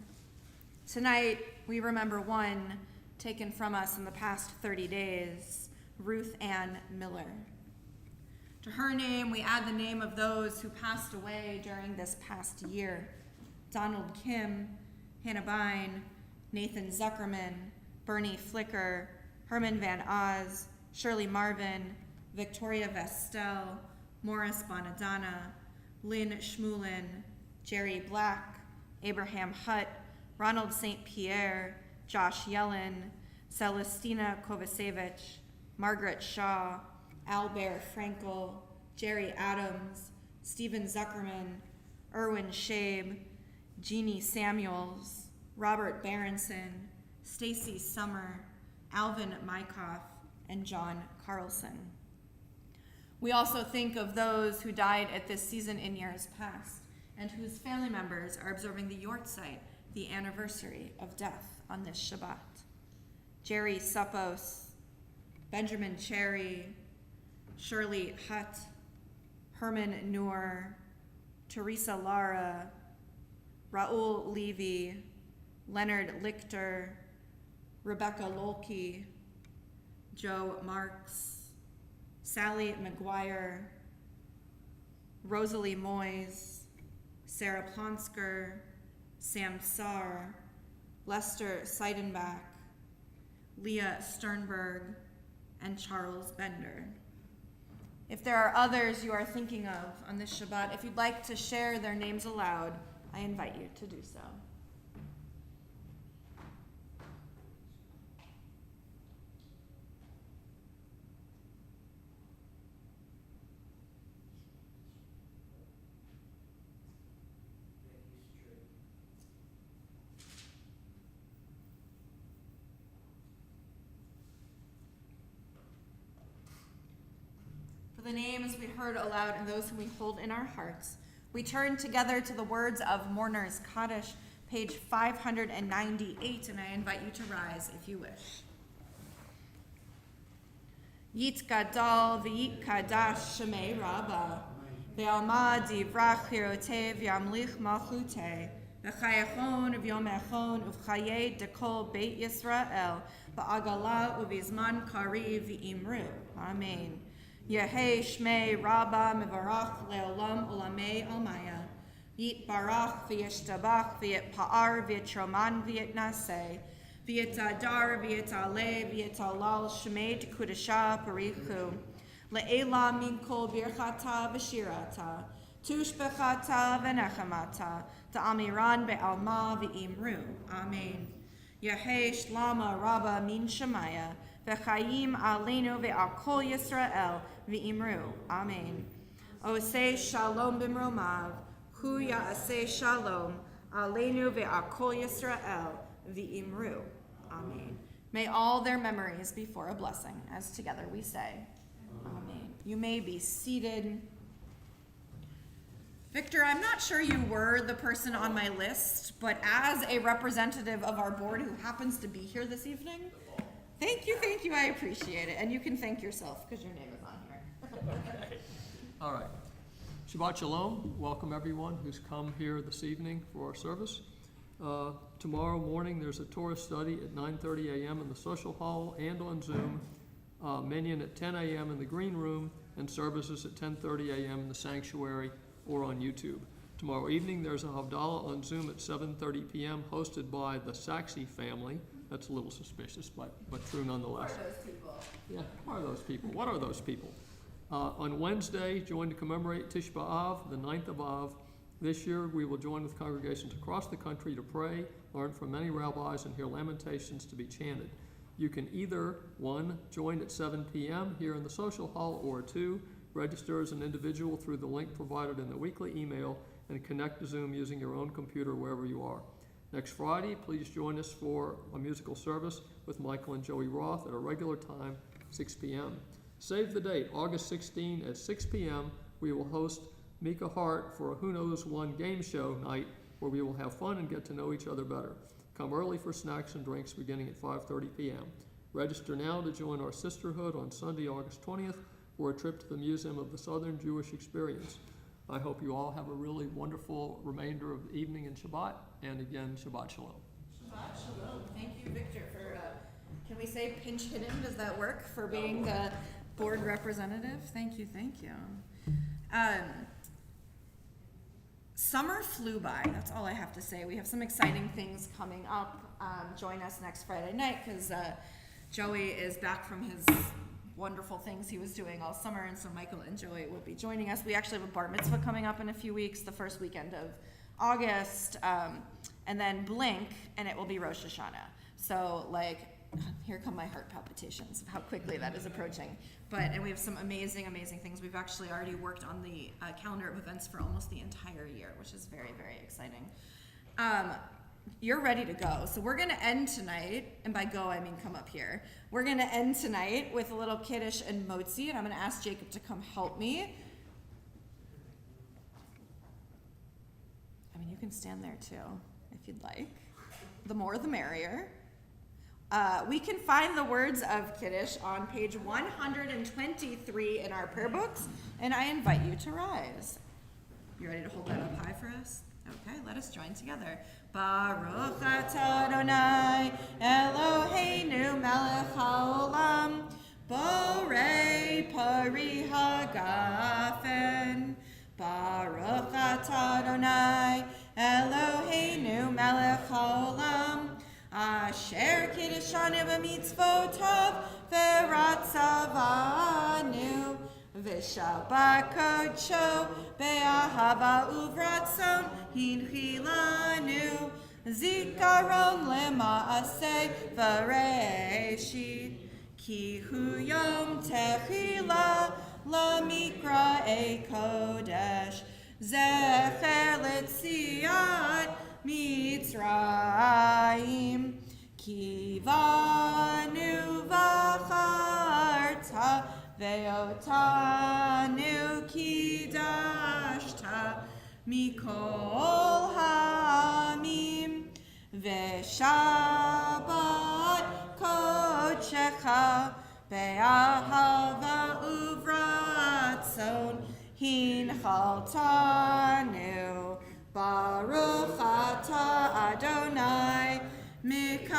Speaker 1: Tonight, we remember one taken from us in the past 30 days, Ruth Ann Miller. To her name, we add the name of those who passed away during this past year: Donald Kim, Hannah Bine, Nathan Zuckerman, Bernie Flicker, Herman Van Oz, Shirley Marvin, Victoria Vestel, Morris Bonadonna, Lynn Schmulin, Jerry Black, Abraham Hutt, Ronald St. Pierre, Josh Yellen, Celestina Kovacevic, Margaret Shaw, Albert Frankel, Jerry Adams, Stephen Zuckerman, Erwin Shabe, Jeannie Samuels, Robert Berenson, Stacy Summer, Alvin Mykoff, and John Carlson. We also think of those who died at this season in years past and whose family members are observing the Yortzeit, the anniversary of death on this Shabbat. Jerry Suppos, Benjamin Cherry, Shirley Hutt, Herman Noor, Teresa Lara, Raul Levy, Leonard Lichter, Rebecca Lolke, Joe Marks, Sally McGuire, Rosalie Moyes, Sarah Plonsker, Sam Saar, Lester Seidenbach, Leah Sternberg, and Charles Bender. If there are others you are thinking of on this Shabbat, if you'd like to share their names aloud, I invite you to do so. For the names we heard aloud and those whom we hold in our hearts, we turn together to the words of Mourner's Kaddish, page 598, and I invite you to rise if you wish. Yit gadal v'yit kadash shemei rabba, ve'alma divrach hirotev yamlich malchute, v'chayachon v'yomechon uv'chayei dekol beit Yisrael, v'agala uv'izman kariv v'imru. Amen. Yehei Shmei Rabba Mevarach Leolam Olamei Almaya. Yit Barach V'yishtabach V'yitpa'ar V'yitroman V'yitnaseh. V'yitadar V'yitaleh V'yitalal Shmei Tekudasha Parichu. Le'ela min kol birchata v'shirata. Tushbechata v'nechamata. Ta'amiran be'alma v'imru. Amen. Yehei Shlama Rabba min Shemaya. V'chayim aleinu ve'al kol Yisrael v'imru. Amen. Oseh shalom b'mromav, hu ya'aseh shalom, aleinu ve'al kol Yisrael v'imru. Amen. May all their memories be for a blessing, as together we say, Amen. You may be seated. Victor, I'm not sure you were the person on my list, but as a representative of our board who happens to be here this evening, thank you, I appreciate it. And you can thank yourself because your name is on here.
Speaker 4: Okay. All right. Shabbat Shalom. Welcome everyone who's come here this evening for our service. Tomorrow morning there's a Torah study at 9:30 a.m. in the social hall and on Zoom. Minyan at 10 a.m. in the green room, and services at 10:30 a.m. in the sanctuary or on YouTube. Tomorrow evening there's a Havdalah on Zoom at 7:30 p.m. hosted by the Saxey family. That's a little suspicious, but true nonetheless.
Speaker 1: Who are those people?
Speaker 4: Yeah, who are those people? What are those people? On Wednesday, join to commemorate Tish B'Av, the 9th of Av. This year, we will join with congregations across the country to pray, learn from many rabbis, and hear lamentations to be chanted. You can either, 1, join at 7 p.m. here in the social hall, or 2, register as an individual through the link provided in the weekly email and connect to Zoom using your own computer wherever you are. Next Friday, please join us for a musical service with Michael and Joey Roth at a regular time, 6 p.m. Save the date, August 16 at 6 p.m. We will host Mika Hart for a Who Knows One game show night where we will have fun and get to know each other better. Come early for snacks and drinks beginning at 5:30 p.m. Register now to join our sisterhood on Sunday, August 20th for a trip to the Museum of the Southern Jewish Experience. I hope you all have a really wonderful remainder of the evening in Shabbat, and again, Shabbat Shalom.
Speaker 1: Shabbat Shalom. Thank you, Victor, for, can we say pinch hit him? Does that work for being the board representative? Thank you. Summer flew by. That's all I have to say. We have some exciting things coming up. Join us next Friday night because Joey is back from his wonderful things he was doing all summer, and so Michael and Joey will be joining us. We actually have a bar mitzvah coming up in a few weeks, the first weekend of August, and then blink, and it will be Rosh Hashanah. So, here come my heart palpitations of how quickly that is approaching. And we have some amazing, amazing things. We've actually already worked on the calendar of events for almost the entire year, which is very, very exciting. You're ready to go. So we're going to end tonight, and by go, I mean come up here. We're going to end tonight with a little Kiddush and Motzi, and I'm going to ask Jacob to come help me. I mean, you can stand there too, if you'd like. The more, the merrier. We can find the words of Kiddush on page 123 in our prayer books, and I invite you to rise. You ready to hold that up high for us? Okay, let us join together. Baruch atah Adonai Eloheinu melech haolam borei pari hagafen. Baruch atah Adonai Eloheinu melech haolam asher kiddeshanu b'mitzvotav v'ratzavanu v'shabbat kodsho be'ahava uvratzon hinchilanu zikaron lema'aseh v'reishit ki hu yom techila lamikra'ei kodesh zecher letziat Mitzrayim kivanu v'acharta ve'otanu kidashta mikol hamim ve'shabbat kodshecha be'ahava uvratzon hinchaltanu Baruch atah Adonai Mikadesh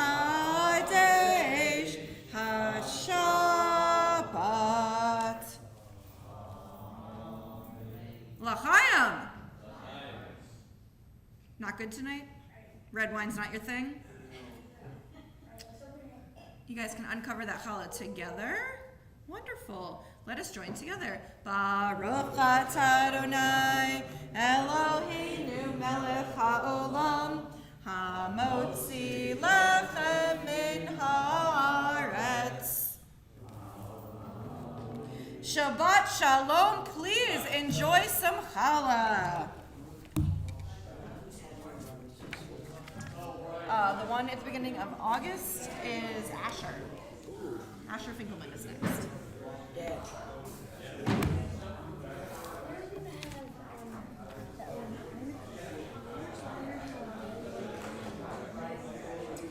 Speaker 1: HaShabbat. L'chaim. Not good tonight? Red wine's not your thing? You guys can uncover that challah together. Wonderful. Let us join together. Baruch atah Adonai Eloheinu melech haolam hamotzi lechem min haaretz. Shabbat shalom. Please enjoy some challah. The one at the beginning of August is Asher. Asher Finkelman is next. Yeah.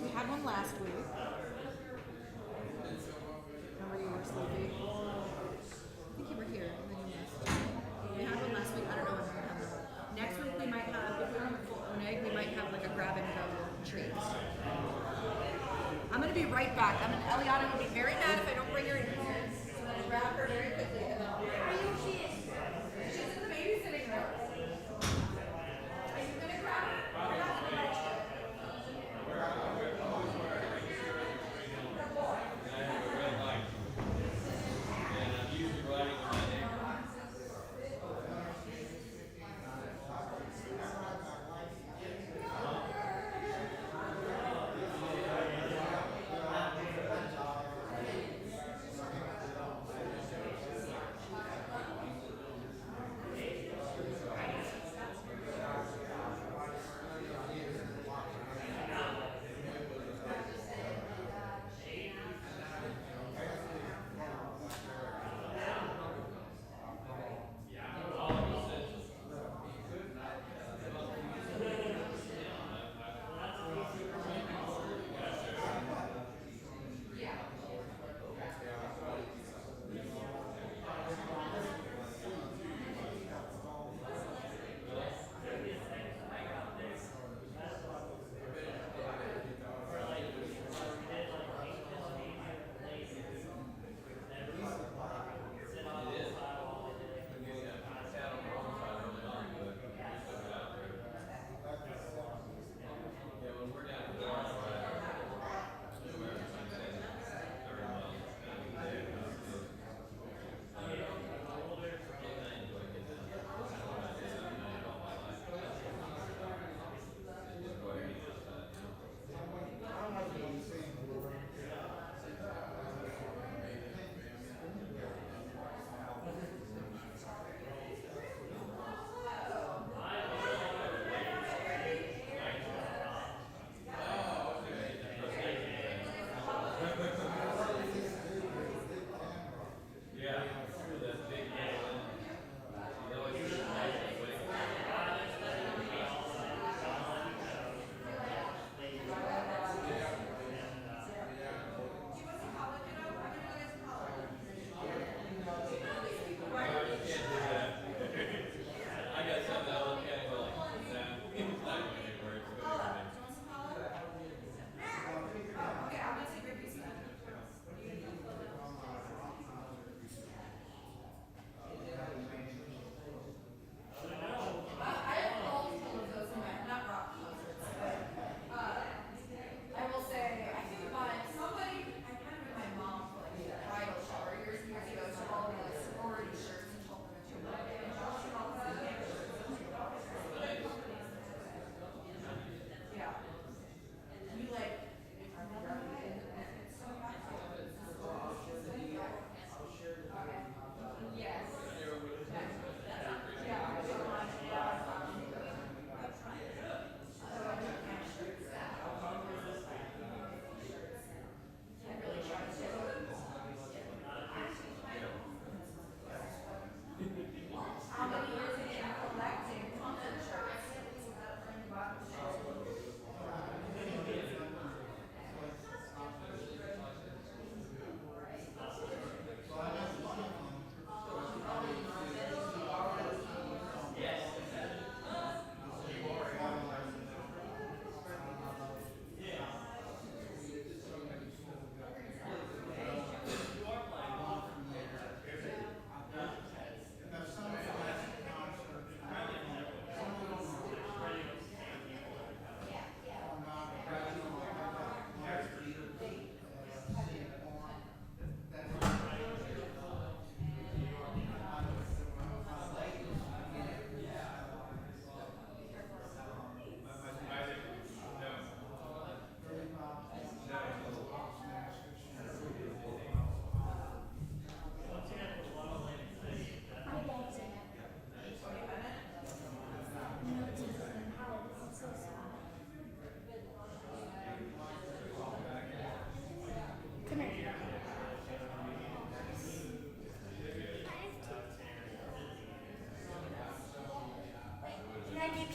Speaker 1: We had one last week. Remember you were sleepy? I think you were here and then you missed. We had one last week. I don't know when we're going to have one. Next week we might have, if we don't have a full oneg, we might have like a grab and go treat. I'm going to be right back. Eliana will be very mad if I don't bring her in here. So then I grab her very quickly and then I'll she's in the babysitting room. Are you going to grab her? You're not going to let her.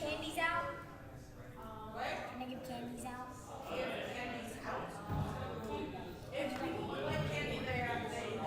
Speaker 5: candies out? Can I give candies out?
Speaker 1: If people would like candy there, they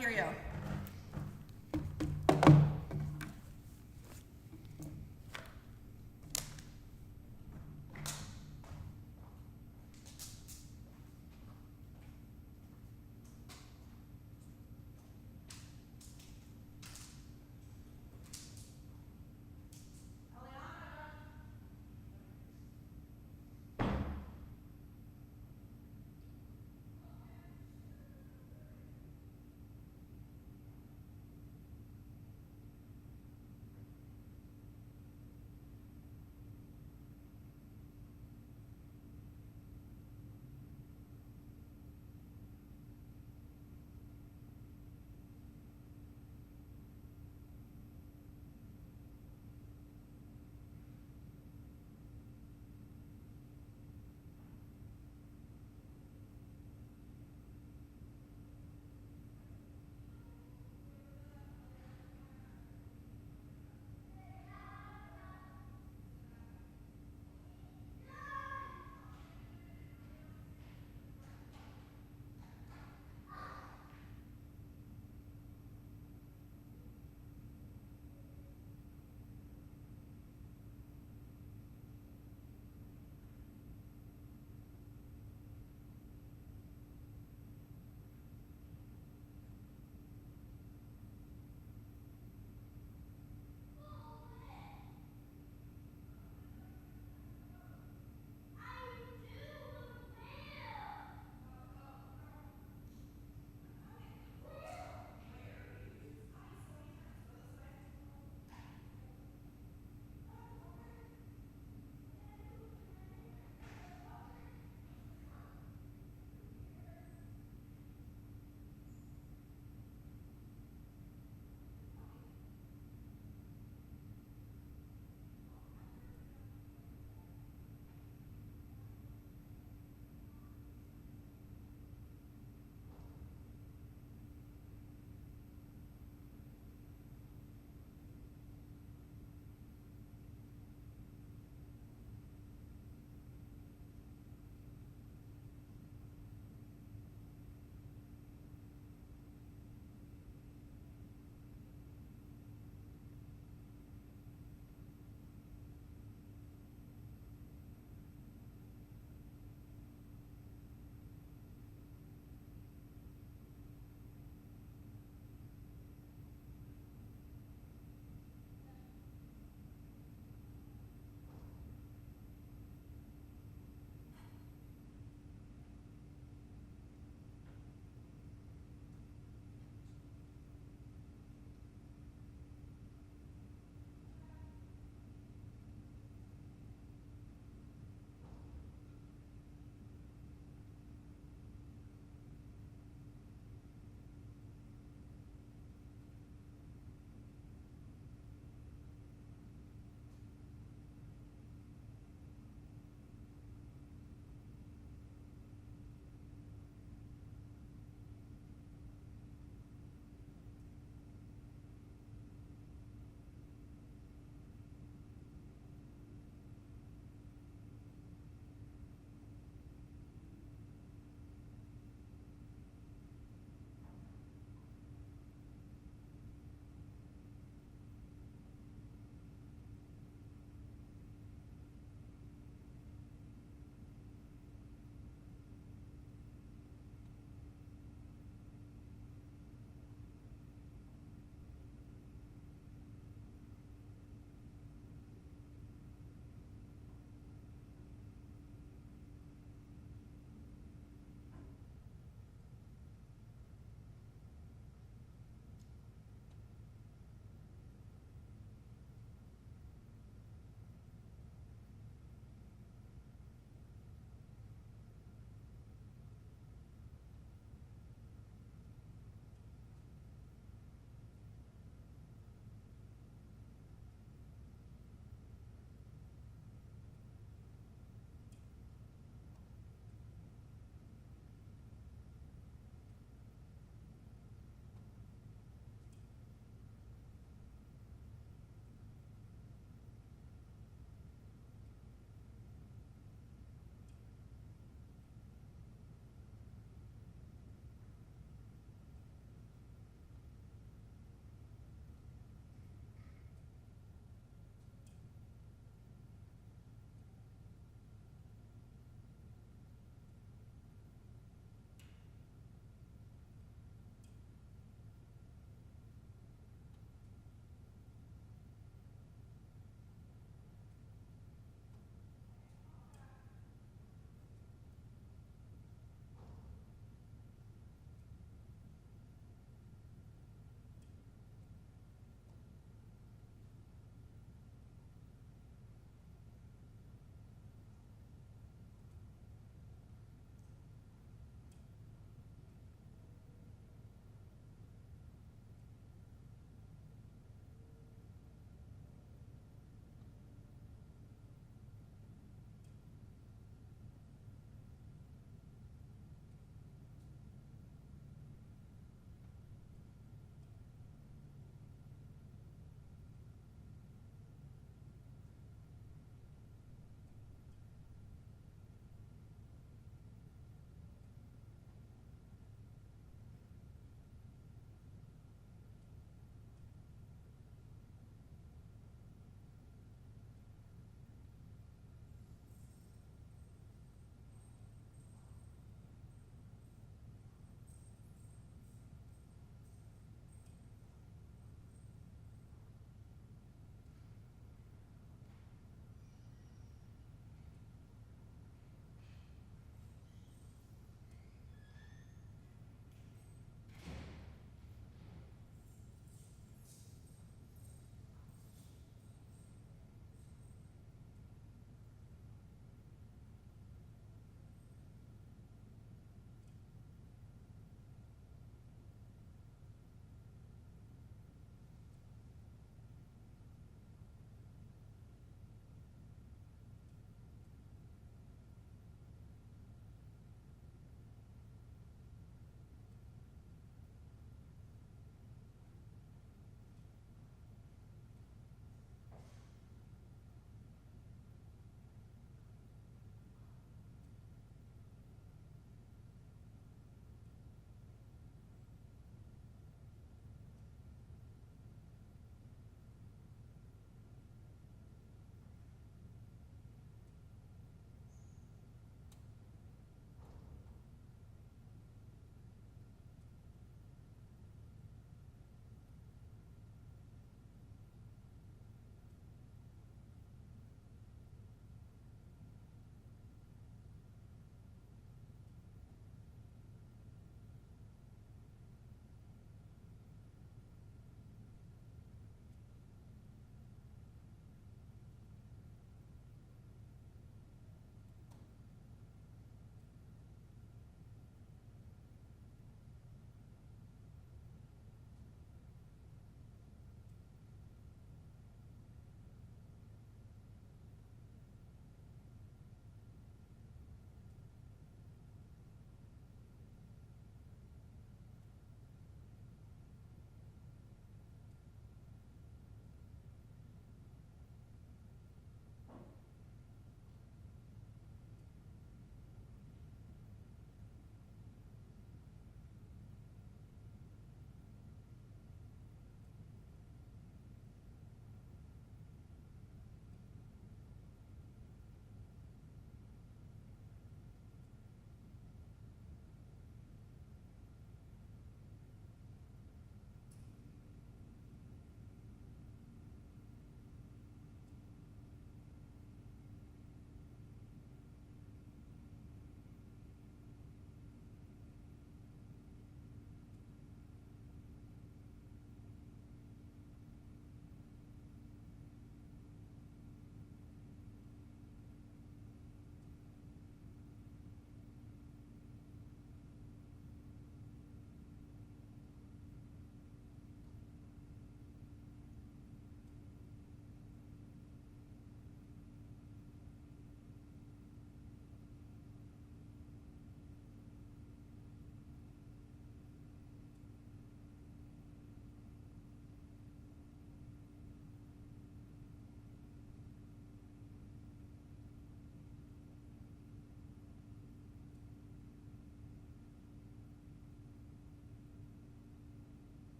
Speaker 1: hear you.